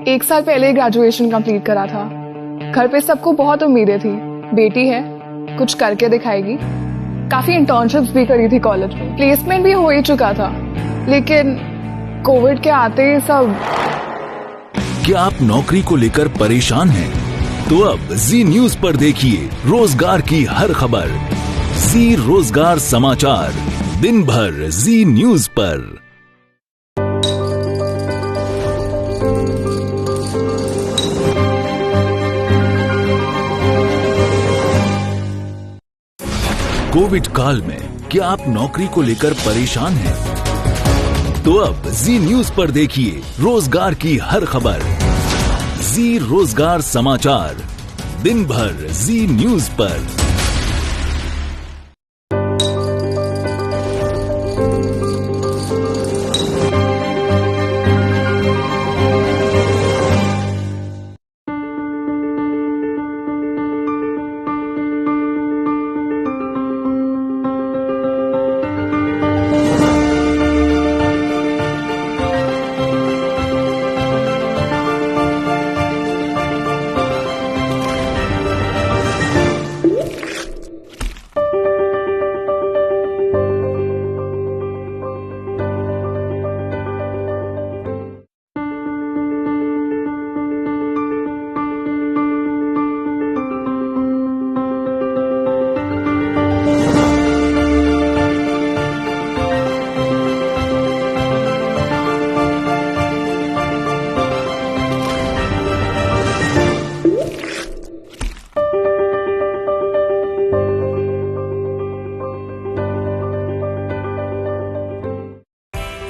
एक साल पहले ग्रेजुएशन कंप्लीट करा था। घर पे सबको बहुत उम्मीदें थी, बेटी है, कुछ करके दिखाएगी। काफी इंटर्नशिप्स भी करी थी कॉलेज में, प्लेसमेंट भी हो ही चुका था, लेकिन कोविड के आते ही सब। क्या आप नौकरी को लेकर परेशान हैं? तो अब जी न्यूज पर देखिए रोजगार की हर खबर। जी रोजगार समाचार, दिन भर जी न्यूज पर। कोविड काल में क्या आप नौकरी को लेकर परेशान हैं? तो अब जी न्यूज पर देखिए रोजगार की हर खबर। जी रोजगार समाचार, दिन भर जी न्यूज पर।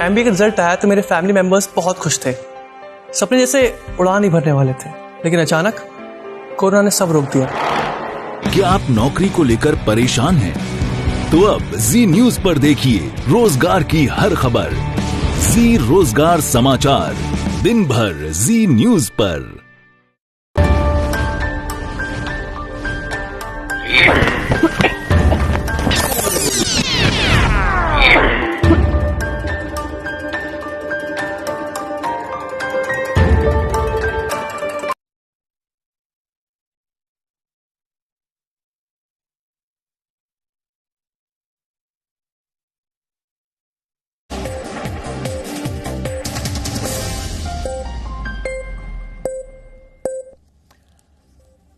MBA का रिजल्ट आया तो मेरे फैमिली मेंबर्स बहुत खुश थे, सपने जैसे उड़ान ही भरने वाले थे, लेकिन अचानक कोरोना ने सब रोक दिया। क्या आप नौकरी को लेकर परेशान हैं? तो अब जी न्यूज पर देखिए रोजगार की हर खबर। जी रोजगार समाचार, दिन भर जी न्यूज पर।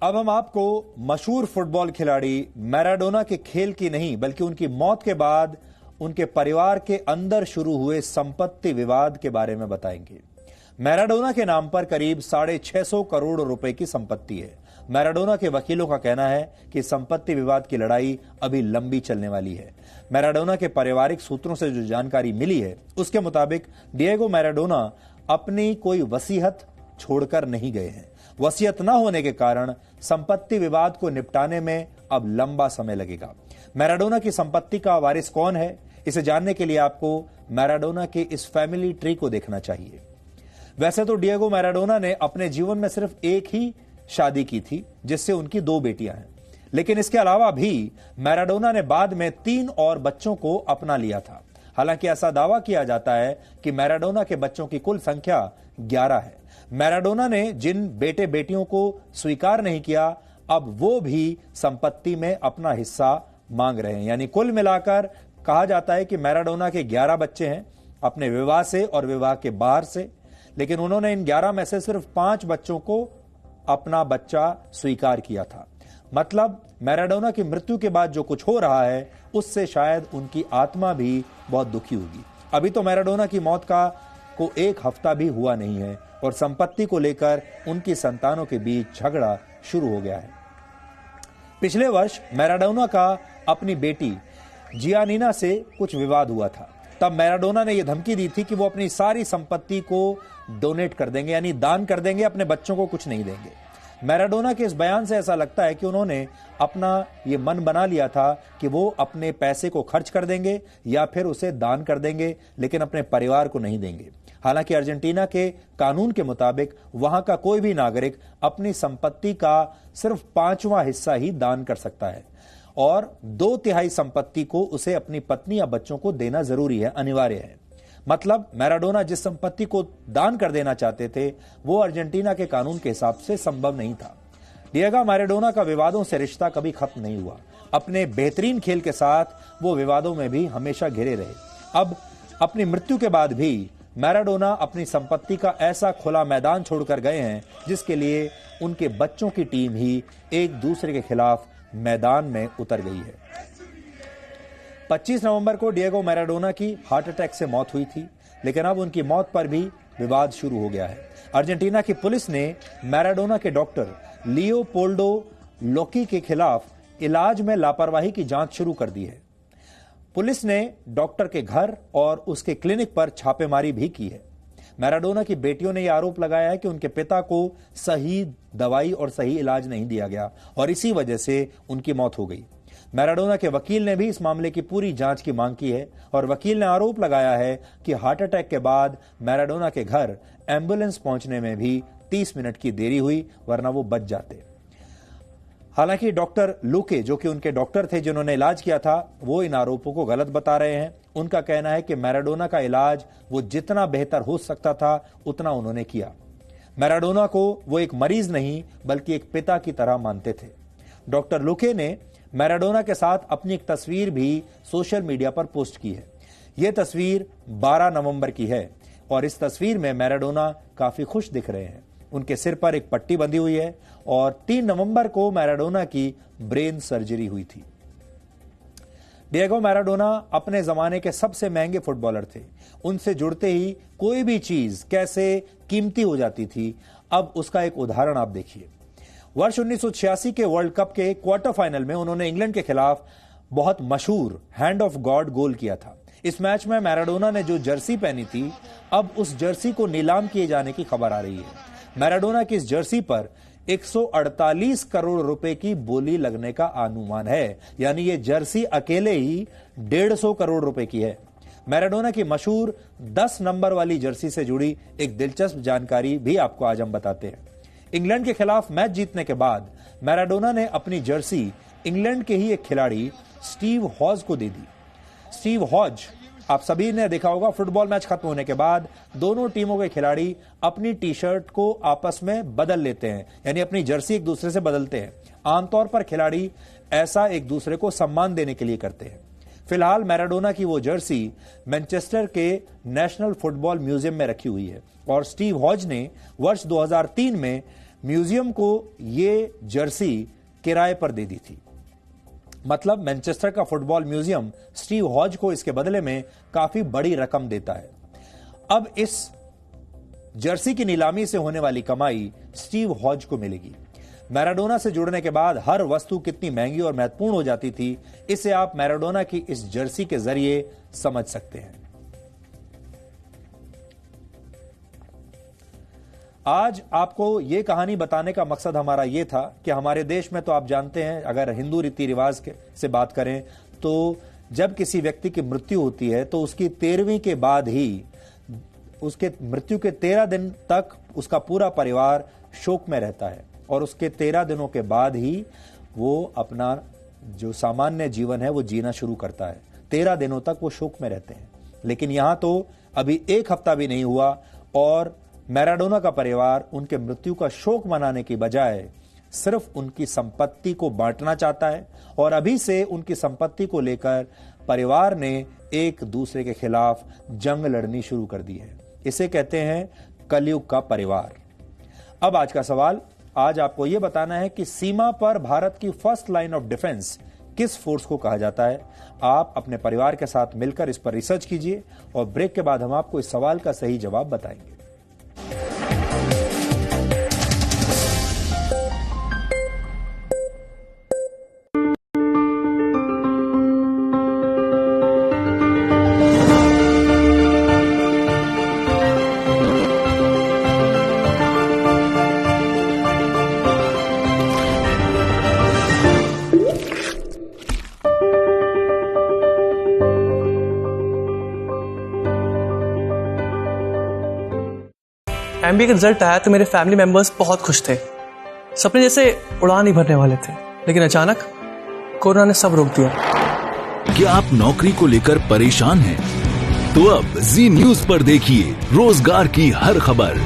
अब हम आपको मशहूर फुटबॉल खिलाड़ी मैराडोना के खेल की नहीं बल्कि उनकी मौत के बाद उनके परिवार के अंदर शुरू हुए संपत्ति विवाद के बारे में बताएंगे। मैराडोना के नाम पर करीब 650 करोड़ रुपए की संपत्ति है। मैराडोना के वकीलों का कहना है कि संपत्ति विवाद की लड़ाई अभी लंबी चलने वाली है। मैराडोना के पारिवारिक सूत्रों से जो जानकारी मिली है उसके मुताबिक डिएगो मैराडोना अपनी कोई वसीयत छोड़कर नहीं गए हैं। वसीयत न होने के कारण संपत्ति विवाद को निपटाने में अब लंबा समय लगेगा। मैराडोना की संपत्ति का वारिस कौन है, इसे जानने के लिए आपको मैराडोना के इस फैमिली ट्री को देखना चाहिए। वैसे तो डिएगो मैराडोना ने अपने जीवन में सिर्फ एक ही शादी की थी, जिससे उनकी 2 बेटियां हैं, लेकिन इसके अलावा भी मैराडोना ने बाद में 3 और बच्चों को अपना लिया था। हालांकि ऐसा दावा किया जाता है कि मैराडोना के बच्चों की कुल संख्या 11 है। मैराडोना ने जिन बेटे बेटियों को स्वीकार नहीं किया, अब वो भी संपत्ति में अपना हिस्सा मांग रहे हैं। यानी कुल मिलाकर कहा जाता है कि मैराडोना के 11 बच्चे हैं, अपने विवाह से और विवाह के बाहर से, लेकिन उन्होंने इन 11 में से सिर्फ 5 बच्चों को अपना बच्चा स्वीकार किया था। मतलब मैराडोना की मृत्यु के बाद जो कुछ हो रहा है उससे शायद उनकी आत्मा भी बहुत दुखी होगी। अभी तो मैराडोना की मौत को 1 हफ्ता भी हुआ नहीं है और संपत्ति को लेकर उनकी संतानों के बीच झगड़ा शुरू हो गया है। पिछले वर्ष मैराडोना का अपनी बेटी जियानिना से कुछ विवाद हुआ था। तब मैराडोना ने यह धमकी दी थी कि वो अपनी सारी संपत्ति को डोनेट कर देंगे, यानी दान कर देंगे, अपने बच्चों को कुछ नहीं देंगे। मैराडोना के इस बयान से ऐसा लगता है कि उन्होंने अपना ये मन बना लिया था कि वो अपने पैसे को खर्च कर देंगे या फिर उसे दान कर देंगे, लेकिन अपने परिवार को नहीं देंगे। हालांकि अर्जेंटीना के कानून के मुताबिक वहां का कोई भी नागरिक अपनी संपत्ति का सिर्फ 5वां हिस्सा ही दान कर सकता है और 2/3 संपत्ति को उसे अपनी पत्नी या बच्चों को देना जरूरी है, अनिवार्य है। मतलब मैराडोना जिस संपत्ति को दान कर देना चाहते थे वो अर्जेंटीना के कानून के हिसाब से संभव नहीं था। डिएगो मैराडोना का विवादों से रिश्ता कभी खत्म नहीं हुआ। अपने बेहतरीन खेल के साथ वो विवादों में भी हमेशा घिरे रहे। अब अपनी मृत्यु के बाद भी मैराडोना अपनी संपत्ति का ऐसा खुला मैदान छोड़कर गए हैं जिसके लिए उनके बच्चों की टीम ही एक दूसरे के खिलाफ मैदान में उतर गई है। 25 नवंबर को डिएगो मैराडोना की हार्ट अटैक से मौत हुई थी, लेकिन अब उनकी मौत पर भी विवाद शुरू हो गया है। अर्जेंटीना की पुलिस ने मैराडोना के डॉक्टर लियोपोल्डो लोकी के खिलाफ इलाज में लापरवाही की जांच शुरू कर दी है। पुलिस ने डॉक्टर के घर और उसके क्लिनिक पर छापेमारी भी की है। मैराडोना की बेटियों ने यह आरोप लगाया है कि उनके पिता को सही दवाई और सही इलाज नहीं दिया गया और इसी वजह से उनकी मौत हो गई। मैराडोना के वकील ने भी इस मामले की पूरी जांच की मांग की है और वकील ने आरोप लगाया है कि हार्ट अटैक के बाद मैराडोना के घर एम्बुलेंस पहुंचने में भी 30 मिनट की देरी हुई, वरना वो बच जाते। हालांकि डॉक्टर लुके, जो कि उनके डॉक्टर थे जिन्होंने इलाज किया था, वो इन आरोपों को गलत बता रहे हैं। उनका कहना है कि मैराडोना का इलाज वो जितना बेहतर हो सकता था उतना उन्होंने किया। मैराडोना को वो एक मरीज नहीं बल्कि एक पिता की तरह मानते थे। डॉक्टर लुके ने मैराडोना के साथ अपनी एक तस्वीर भी सोशल मीडिया पर पोस्ट की है। यह तस्वीर 12 नवंबर की है और इस तस्वीर में मैराडोना काफी खुश दिख रहे हैं। उनके सिर पर एक पट्टी बंधी हुई है और 3 नवंबर को मैराडोना की ब्रेन सर्जरी हुई थी। डिएगो मैराडोना अपने जमाने के सबसे महंगे फुटबॉलर थे। उनसे जुड़ते ही कोई भी चीज कैसे कीमती हो जाती थी, अब उसका एक उदाहरण आप देखिए। वर्ष 1986 के वर्ल्ड कप के क्वार्टर फाइनल में उन्होंने इंग्लैंड के खिलाफ बहुत मशहूर हैंड ऑफ गॉड गोल किया था। इस मैच में मैराडोना ने जो जर्सी पहनी थी, अब उस जर्सी को नीलाम किए जाने की खबर आ रही है। मैराडोना की इस जर्सी पर 148 करोड़ रुपए की बोली लगने का अनुमान है, यानी ये जर्सी अकेले ही 150 करोड़ रुपए की है। मैराडोना की मशहूर 10 नंबर वाली जर्सी से जुड़ी एक दिलचस्प जानकारी भी आपको आज हम बताते हैं। इंग्लैंड के खिलाफ मैच जीतने के बाद मैराडोना ने अपनी जर्सी इंग्लैंड के ही एक खिलाड़ी स्टीव हॉज को दे दी। स्टीव हॉज, आप सभी ने देखा होगा, फुटबॉल मैच खत्म होने के बाद दोनों टीमों के खिलाड़ी अपनी टी शर्ट को आपस में बदल लेते हैं, यानी अपनी जर्सी एक दूसरे से बदलते हैं। आमतौर पर खिलाड़ी ऐसा एक दूसरे को सम्मान देने के लिए करते हैं। फिलहाल मैराडोना की वो जर्सी मैनचेस्टर के नेशनल फुटबॉल म्यूजियम में रखी हुई है और स्टीव हॉज ने वर्ष 2003 में म्यूजियम को ये जर्सी किराए पर दे दी थी। मतलब मैनचेस्टर का फुटबॉल म्यूजियम स्टीव हॉज को इसके बदले में काफी बड़ी रकम देता है। अब इस जर्सी की नीलामी से होने वाली कमाई स्टीव हॉज को मिलेगी। मैराडोना से जुड़ने के बाद हर वस्तु कितनी महंगी और महत्वपूर्ण हो जाती थी, इसे आप मैराडोना की इस जर्सी के जरिए समझ सकते हैं। आज आपको यह कहानी बताने का मकसद हमारा यह था कि हमारे देश में तो आप जानते हैं, अगर हिंदू रीति रिवाज से बात करें तो जब किसी व्यक्ति की मृत्यु होती है तो उसकी 13वीं के बाद ही, उसके मृत्यु के 13 दिन तक उसका पूरा परिवार शोक में रहता है और उसके 13 दिनों के बाद ही वो अपना जो सामान्य जीवन है वो जीना शुरू करता है। 13 दिनों तक वो शोक में रहते हैं। लेकिन यहां तो अभी 1 हफ्ता भी नहीं हुआ और मैराडोना का परिवार उनके मृत्यु का शोक मनाने की बजाय सिर्फ उनकी संपत्ति को बांटना चाहता है और अभी से उनकी संपत्ति को लेकर परिवार ने एक दूसरे के खिलाफ जंग लड़नी शुरू कर दी है। इसे कहते हैं कलयुग का परिवार। अब आज का सवाल, आज आपको यह बताना है कि सीमा पर भारत की फर्स्ट लाइन ऑफ डिफेंस किस फोर्स को कहा जाता है। आप अपने परिवार के साथ मिलकर इस पर रिसर्च कीजिए और ब्रेक के बाद हम आपको इस सवाल का सही जवाब बताएंगे। एमबीए का रिजल्ट आया तो मेरे फैमिली मेंबर्स बहुत खुश थे। सपने जैसे उड़ान ही भरने वाले थे, लेकिन अचानक कोरोना ने सब रोक दिया। क्या आप नौकरी को लेकर परेशान हैं? तो अब जी न्यूज पर देखिए रोजगार की हर खबर।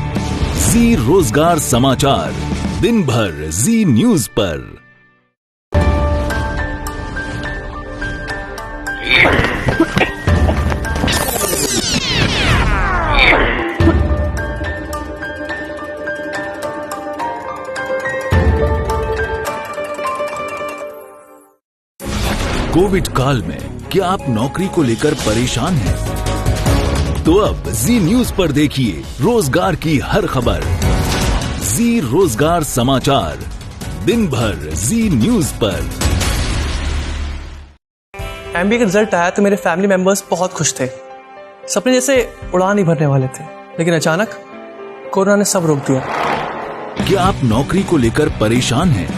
जी रोजगार समाचार। दिन भर जी न्यूज पर। कोविड काल में क्या आप नौकरी को लेकर परेशान हैं? तो अब जी न्यूज पर देखिए रोजगार की हर खबर। जी रोजगार समाचार, दिन भर जी न्यूज पर। एमबीए का रिजल्ट आया तो मेरे फैमिली मेंबर्स बहुत खुश थे। सपने जैसे उड़ान ही भरने वाले थे, लेकिन अचानक कोरोना ने सब रोक दिया। क्या आप नौकरी को लेकर परेशान हैं?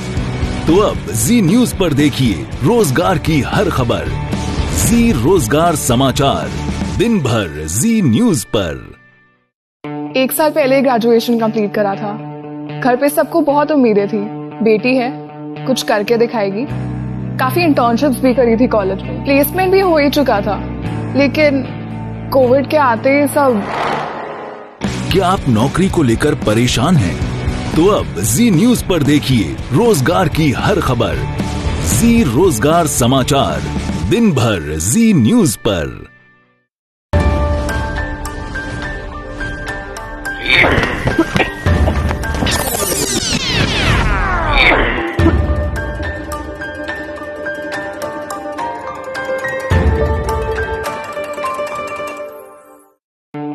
तो अब जी न्यूज पर देखिए रोजगार की हर खबर। जी रोजगार समाचार, दिन भर जी न्यूज पर। 1 साल पहले ग्रेजुएशन कंप्लीट करा था। घर पे सबको बहुत उम्मीदें थी, बेटी है, कुछ करके दिखाएगी। काफी इंटर्नशिप्स भी करी थी कॉलेज में, प्लेसमेंट भी हो ही चुका था, लेकिन कोविड के आते सब। क्या आप नौकरी को लेकर परेशान हैं? तो अब जी न्यूज पर देखिए रोजगार की हर खबर। जी रोजगार समाचार, दिन भर जी न्यूज पर।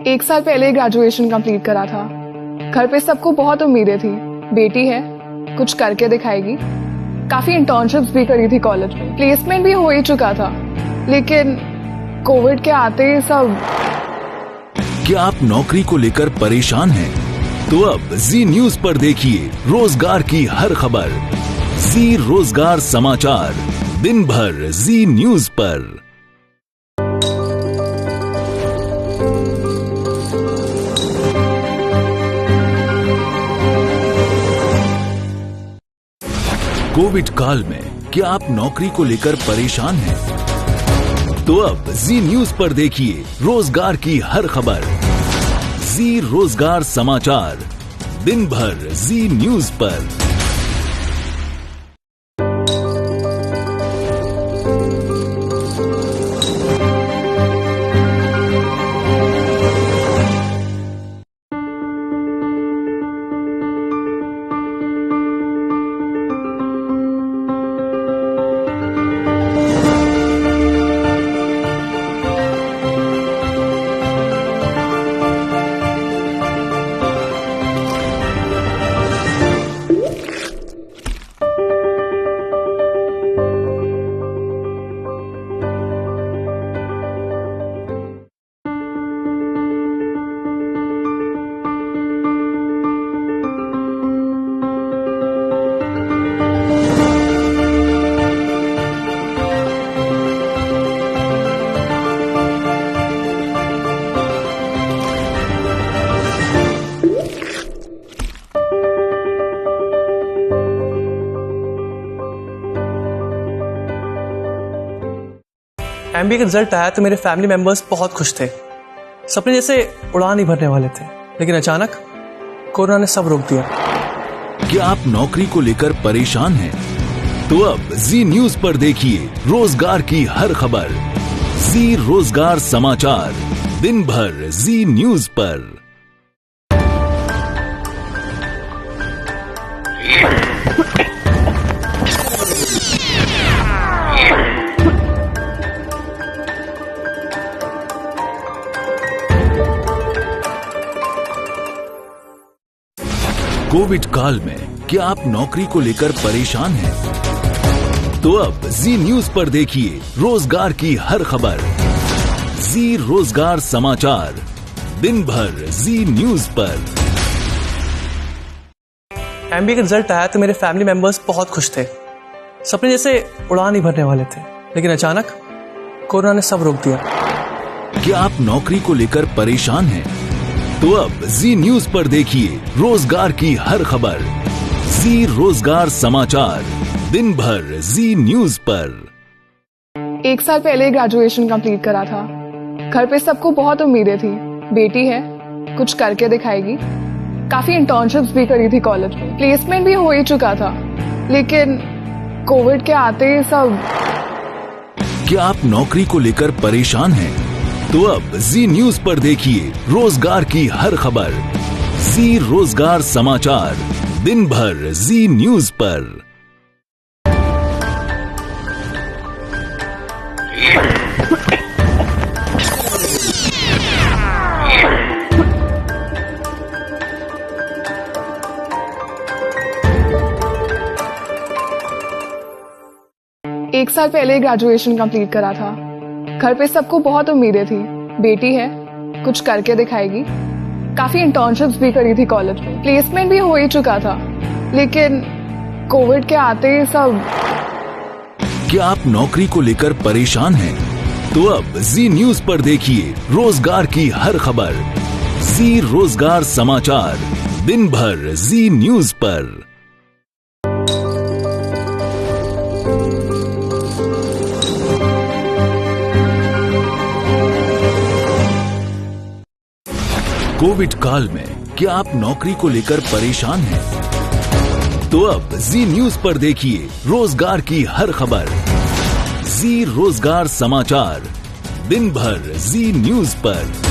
एक साल पहले ग्रेजुएशन कंप्लीट करा था। घर पे सबको बहुत उम्मीदें थी, बेटी है, कुछ करके दिखाएगी। काफी इंटर्नशिप्स भी करी थी कॉलेज में, प्लेसमेंट भी हो ही चुका था, लेकिन कोविड के आते सब। क्या आप नौकरी को लेकर परेशान हैं? तो अब जी न्यूज पर देखिए रोजगार की हर खबर। जी रोजगार समाचार, दिन भर जी न्यूज पर। कोविड काल में क्या आप नौकरी को लेकर परेशान हैं? तो अब जी न्यूज पर देखिए रोजगार की हर खबर। जी रोजगार समाचार, दिन भर जी न्यूज पर। एमबीए का रिजल्ट आया तो मेरे फैमिली मेंबर्स बहुत खुश थे। सपने जैसे उड़ान ही भरने वाले थे, लेकिन अचानक कोरोना ने सब रोक दिया। क्या आप नौकरी को लेकर परेशान हैं? तो अब जी न्यूज पर देखिए रोजगार की हर खबर। जी रोजगार समाचार, दिन भर जी न्यूज पर। कोविड काल में क्या आप नौकरी को लेकर परेशान हैं? तो अब जी न्यूज पर देखिए रोजगार की हर खबर। जी रोजगार समाचार, दिन भर जी न्यूज पर। एमबीए का रिजल्ट आया तो मेरे फैमिली मेंबर्स बहुत खुश थे। सपने जैसे उड़ान ही भरने वाले थे, लेकिन अचानक कोरोना ने सब रोक दिया। क्या आप नौकरी को लेकर परेशान हैं? तो अब जी न्यूज पर देखिए रोजगार की हर खबर। जी रोजगार समाचार, दिन भर जी न्यूज पर। 1 साल पहले ग्रेजुएशन कंप्लीट करा था। घर पे सबको बहुत उम्मीदें थी, बेटी है, कुछ करके दिखाएगी। काफी इंटर्नशिप्स भी करी थी कॉलेज में, प्लेसमेंट भी हो ही चुका था, लेकिन कोविड के आते ही सब। क्या आप नौकरी को लेकर परेशान हैं? तो अब जी न्यूज पर देखिए रोजगार की हर खबर। जी रोजगार समाचार, दिन भर जी न्यूज पर। एक साल पहले ग्रेजुएशन कंप्लीट करा था। घर पे सबको बहुत उम्मीदें थी, बेटी है, कुछ करके दिखाएगी। काफी इंटर्नशिप्स भी करी थी कॉलेज में, प्लेसमेंट भी हो ही चुका था, लेकिन कोविड के आते ही सब। क्या आप नौकरी को लेकर परेशान हैं? तो अब जी न्यूज पर देखिए रोजगार की हर खबर। जी रोजगार समाचार, दिन भर जी न्यूज पर। कोविड काल में क्या आप नौकरी को लेकर परेशान हैं? तो अब जी न्यूज पर देखिए रोजगार की हर खबर। जी रोजगार समाचार, दिन भर जी न्यूज पर।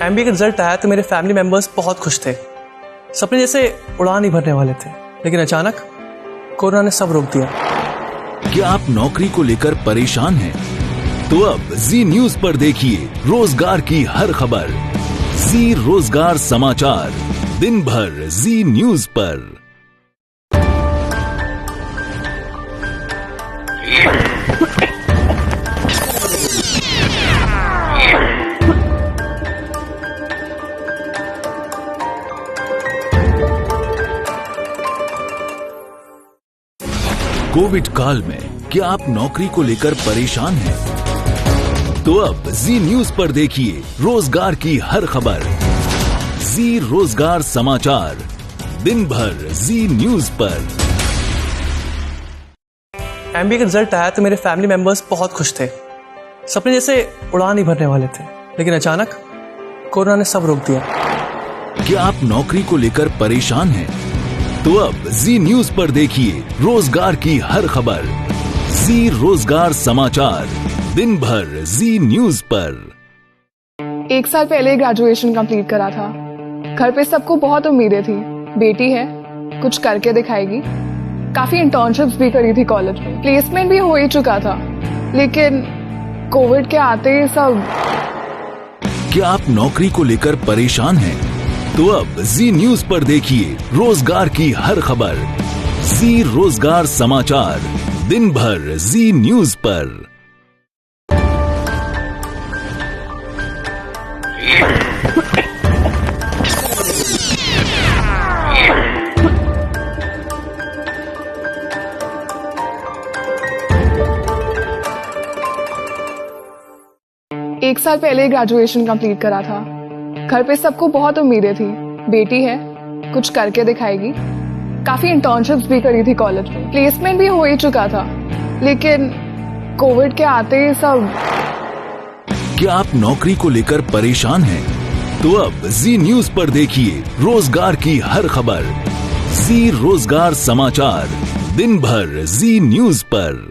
MBA का रिजल्ट आया तो मेरे फैमिली मेंबर्स बहुत खुश थे। सपने जैसे उड़ान ही भरने वाले थे, लेकिन अचानक कोरोना ने सब रोक दिया। क्या आप नौकरी को लेकर परेशान हैं? तो अब जी न्यूज पर देखिए रोजगार की हर खबर। जी रोजगार समाचार, दिन भर जी न्यूज पर। कोविड काल में क्या आप नौकरी को लेकर परेशान हैं? तो अब जी न्यूज पर देखिए रोजगार की हर खबर। जी रोजगार समाचार, दिन भर जी न्यूज पर। MBA का रिजल्ट आया तो मेरे फैमिली मेंबर्स बहुत खुश थे। सपने जैसे उड़ान ही भरने वाले थे, लेकिन अचानक कोरोना ने सब रोक दिया। क्या आप नौकरी को लेकर परेशान हैं? तो अब जी न्यूज पर देखिए रोजगार की हर खबर। जी रोजगार समाचार, दिन भर जी न्यूज पर। एक साल पहले ग्रेजुएशन कंप्लीट करा था। घर पे सबको बहुत उम्मीदें थी, बेटी है, कुछ करके दिखाएगी। काफी इंटर्नशिप्स भी करी थी कॉलेज में, प्लेसमेंट भी हो ही चुका था, लेकिन कोविड के आते ही सब। क्या आप नौकरी को लेकर परेशान हैं? तो अब जी न्यूज पर देखिए रोजगार की हर खबर। जी रोजगार समाचार, दिन भर जी न्यूज पर। एक साल पहले ग्रेजुएशन कंप्लीट करा था। घर पे सबको बहुत उम्मीदें थी, बेटी है, कुछ करके दिखाएगी। काफी इंटर्नशिप्स भी करी थी कॉलेज में, प्लेसमेंट भी हो ही चुका था, लेकिन कोविड के आते ही सब। क्या आप नौकरी को लेकर परेशान हैं? तो अब जी न्यूज पर देखिए रोजगार की हर खबर। जी रोजगार समाचार, दिन भर जी न्यूज पर।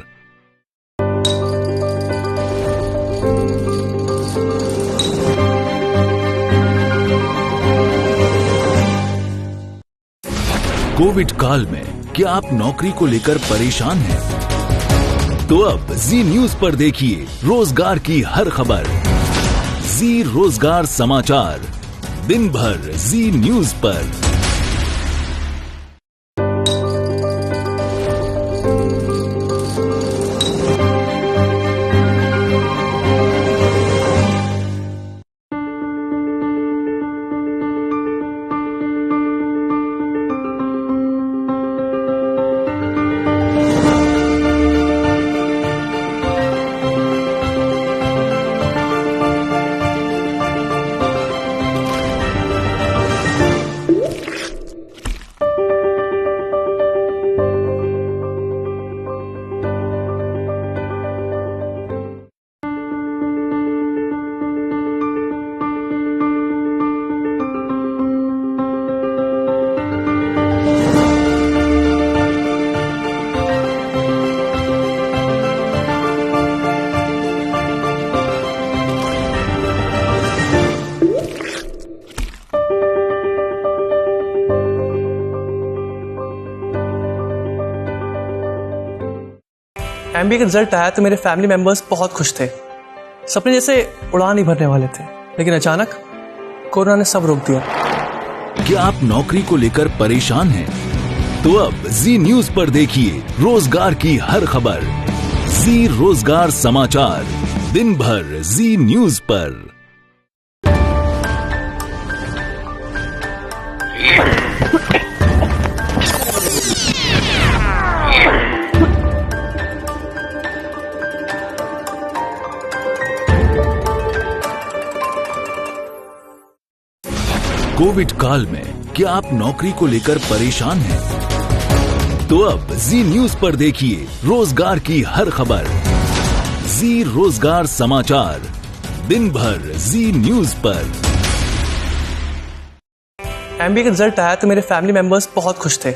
कोविड काल में क्या आप नौकरी को लेकर परेशान हैं? तो अब जी न्यूज पर देखिए रोजगार की हर खबर। जी रोजगार समाचार, दिन भर जी न्यूज पर। एमबीए का रिजल्ट आया तो मेरे फैमिली मेंबर्स बहुत खुश थे। सपने जैसे उड़ान ही भरने वाले थे, लेकिन अचानक कोरोना ने सब रोक दिया। क्या आप नौकरी को लेकर परेशान हैं? तो अब जी न्यूज पर देखिए रोजगार की हर खबर। जी रोजगार समाचार, दिन भर जी न्यूज पर। कोविड काल में क्या आप नौकरी को लेकर परेशान हैं? तो अब जी न्यूज पर देखिए रोजगार की हर खबर। जी रोजगार समाचार, दिन भर जी न्यूज पर। एमबीए का रिजल्ट आया तो मेरे फैमिली मेंबर्स बहुत खुश थे।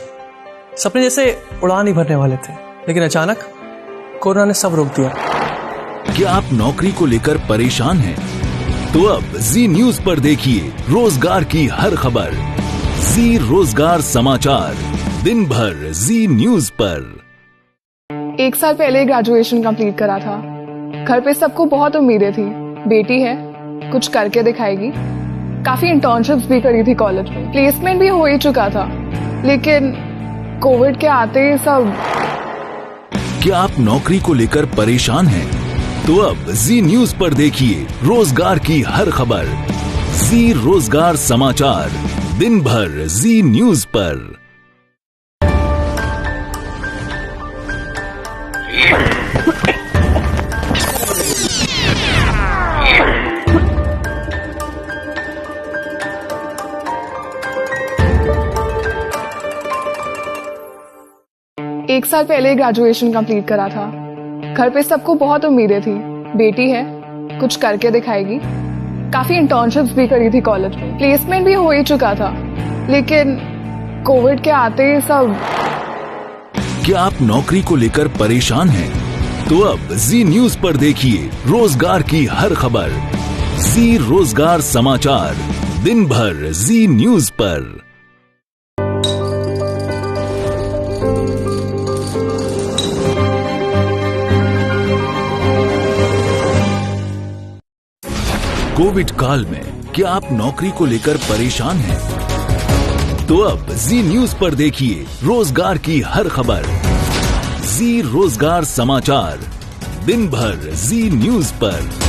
सपने जैसे उड़ान ही भरने वाले थे, लेकिन अचानक कोरोना ने सब रोक दिया। क्या आप नौकरी को लेकर परेशान हैं? तो अब जी न्यूज पर देखिए रोजगार की हर खबर। जी रोजगार समाचार, दिन भर जी न्यूज पर। 1 साल पहले ग्रेजुएशन कंप्लीट करा था। घर पे सबको बहुत उम्मीदें थी, बेटी है, कुछ करके दिखाएगी। काफी इंटर्नशिप्स भी करी थी कॉलेज में, प्लेसमेंट भी हो ही चुका था, लेकिन कोविड के आते सब। क्या आप नौकरी को लेकर परेशान हैं? तो अब जी न्यूज पर देखिए रोजगार की हर खबर। जी रोजगार समाचार, दिन भर जी न्यूज पर। एक साल पहले ग्रेजुएशन कंप्लीट करा था। घर पे सबको बहुत उम्मीदें थी, बेटी है, कुछ करके दिखाएगी। काफी इंटर्नशिप्स भी करी थी कॉलेज में, प्लेसमेंट भी हो ही चुका था, लेकिन कोविड के आते सब। क्या आप नौकरी को लेकर परेशान हैं? तो अब जी न्यूज पर देखिए रोजगार की हर खबर। जी रोजगार समाचार, दिन भर जी न्यूज पर। कोविड काल में क्या आप नौकरी को लेकर परेशान हैं? तो अब जी न्यूज पर देखिए रोजगार की हर खबर। जी रोजगार समाचार, दिन भर जी न्यूज पर।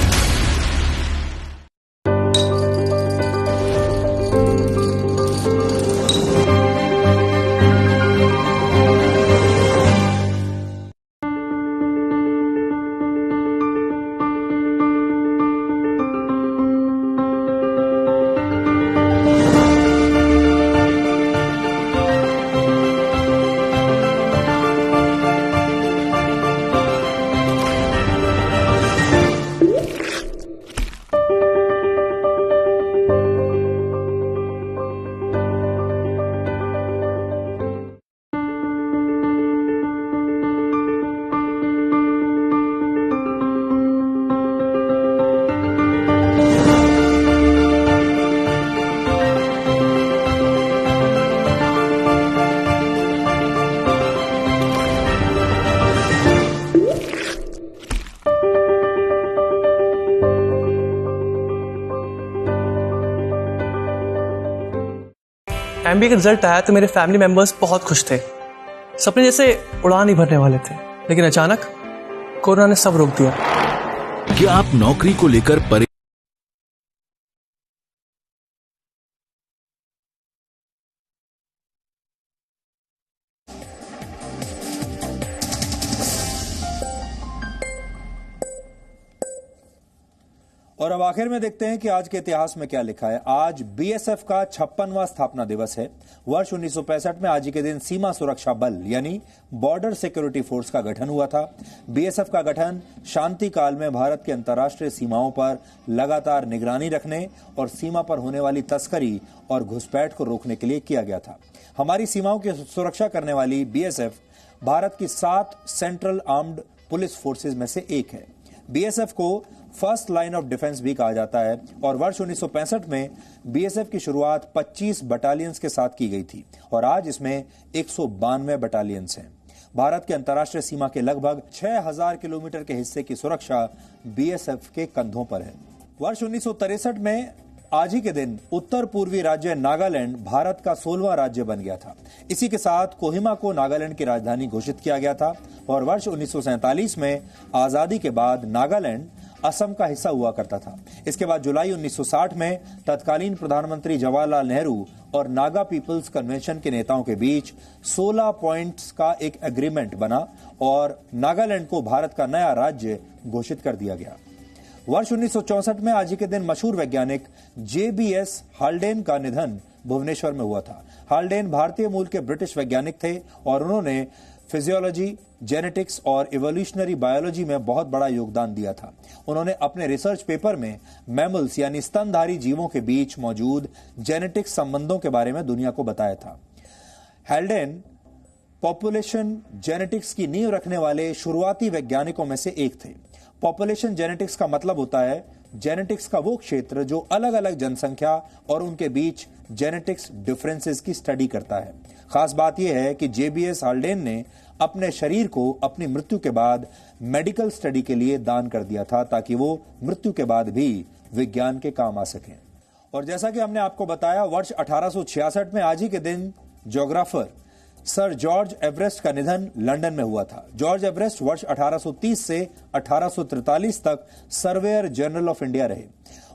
एमबीए का रिजल्ट आया तो मेरे फैमिली मेंबर्स बहुत खुश थे। सपने जैसे उड़ान ही भरने वाले थे, लेकिन अचानक कोरोना ने सब रोक दिया। क्या आप नौकरी को लेकर और अब आखिर में देखते हैं कि आज के इतिहास में क्या लिखा है। आज बीएसएफ का 56वां स्थापना दिवस है। वर्ष 1965 में आज ही के दिन सीमा सुरक्षा बल यानी बॉर्डर सिक्योरिटी फोर्स का गठन हुआ था। बीएसएफ का गठन शांति काल में भारत की अंतर्राष्ट्रीय सीमाओं पर लगातार निगरानी रखने और सीमा पर होने वाली तस्करी और घुसपैठ को रोकने के लिए किया गया था। हमारी सीमाओं की सुरक्षा करने वाली बीएसएफ भारत की 7 सेंट्रल आर्म्ड पुलिस फोर्सेज में से एक है। बीएसएफ को फर्स्ट लाइन ऑफ डिफेंस भी कहा जाता है और वर्ष 1965 में बीएसएफ की शुरुआत 25 बटालियंस के साथ की गई थी और आज इसमें 192 बटालियंस हैं। भारत के अंतर्राष्ट्रीय सीमा के लगभग 6000 किलोमीटर के हिस्से की सुरक्षा बीएसएफ के कंधों पर है। वर्ष 1963 में आज ही के दिन उत्तर पूर्वी राज्य नागालैंड भारत का 16वां राज्य बन गया था। इसी के साथ कोहिमा को नागालैंड की राजधानी घोषित किया गया था और वर्ष 1947 में आजादी के बाद नागालैंड असम का हिस्सा हुआ करता था। इसके बाद जुलाई 1960 में तत्कालीन प्रधानमंत्री जवाहरलाल नेहरू और नागा पीपल्स कन्वेंशन के नेताओं के बीच 16 पॉइंट्स का एक एग्रीमेंट बना और नागालैंड को भारत का नया राज्य घोषित कर दिया गया। वर्ष 1964 में आज ही के दिन मशहूर वैज्ञानिक जेबीएस हाल्डेन का निधन भुवनेश्वर में हुआ था। हाल्डेन भारतीय मूल के ब्रिटिश वैज्ञानिक थे और उन्होंने फिजियोलॉजी, जेनेटिक्स और इवोल्यूशनरी बायोलॉजी में बहुत बड़ा योगदान दिया था। उन्होंने अपने रिसर्च पेपर में मैमल्स यानी स्तनधारी जीवों के बीच मौजूद जेनेटिक संबंधों के बारे में दुनिया को बताया था। हाल्डेन पॉपुलेशन जेनेटिक्स की नींव रखने वाले शुरुआती वैज्ञानिकों में से एक थे। पॉपुलेशन जेनेटिक्स का मतलब होता है जेनेटिक्स का वो क्षेत्र जो अलग अलग जनसंख्या और उनके बीच जेनेटिक्स डिफरेंसेस की स्टडी करता है। खास बात यह है कि जेबीएस हाल्डेन ने अपने शरीर को अपनी मृत्यु के बाद मेडिकल स्टडी के लिए दान कर दिया था ताकि वो मृत्यु के बाद भी विज्ञान के काम आ सकें। और जैसा कि हमने आपको बताया, वर्ष 1866 में आज ही के दिन ज्योग्राफर सर जॉर्ज एवरेस्ट का निधन लंदन में हुआ था। जॉर्ज एवरेस्ट वर्ष 1830 से 1843 तक सर्वेयर जनरल ऑफ इंडिया रहे।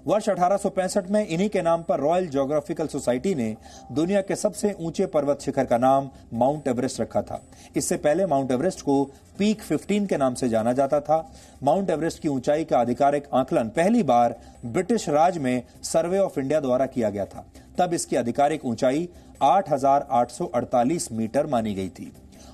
वर्ष 1865 में इन्हीं के नाम पर रॉयल ज्योग्राफिकल सोसाइटी ने दुनिया के सबसे ऊंचे पर्वत शिखर का नाम माउंट एवरेस्ट रखा था। इससे पहले माउंट एवरेस्ट को पीक 15 के नाम से जाना जाता था। माउंट एवरेस्ट की ऊंचाई का आधिकारिक आकलन पहली बार ब्रिटिश राज में सर्वे ऑफ इंडिया द्वारा किया गया था। तब इसकी आधिकारिक ऊंचाई 8,848 मीटर मानी गई थी।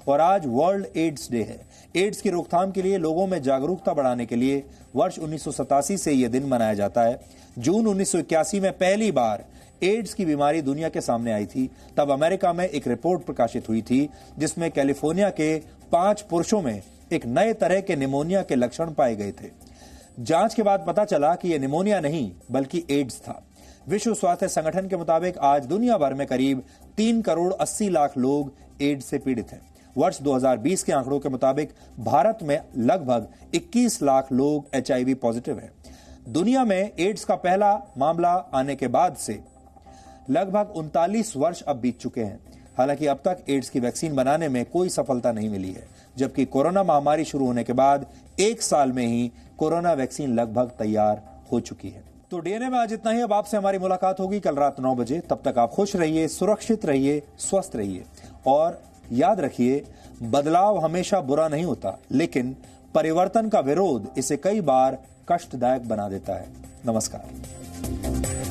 और आज वर्ल्ड एड्स डे है। एड्स की रोकथाम के लिए लोगों में जागरूकता बढ़ाने के लिए वर्ष 1987 से यह दिन मनाया जाता है। जून 1981 में पहली बार एड्स की बीमारी दुनिया के सामने आई थी। तब अमेरिका में एक रिपोर्ट प्रकाशित हुई थी जिसमें कैलिफोर्निया के 5 पुरुषों में एक नए तरह के निमोनिया के लक्षण पाए गए थे। जांच के बाद पता चला कि यह निमोनिया नहीं बल्कि एड्स था। विश्व स्वास्थ्य संगठन के मुताबिक आज दुनिया भर में करीब 3 करोड़ 80 लाख लोग एड्स से पीड़ित हैं। वर्ष 2020 के आंकड़ों के मुताबिक भारत में लगभग 21 लाख लोग HIV पॉजिटिव हैं। दुनिया में एड्स का पहला मामला आने के बाद से लगभग 39 वर्ष अब बीत चुके हैं। हालांकि अब तक एड्स की वैक्सीन बनाने में कोई सफलता नहीं मिली है, जबकि कोरोना महामारी शुरू होने के बाद 1 साल में ही कोरोना वैक्सीन लगभग तैयार हो चुकी है। तो डीएनए में आज इतना ही। अब आपसे हमारी मुलाकात होगी कल रात 9 बजे। तब तक आप खुश रहिए, सुरक्षित रहिए, स्वस्थ रहिए और याद रखिए, बदलाव हमेशा बुरा नहीं होता, लेकिन परिवर्तन का विरोध इसे कई बार कष्टदायक बना देता है। नमस्कार।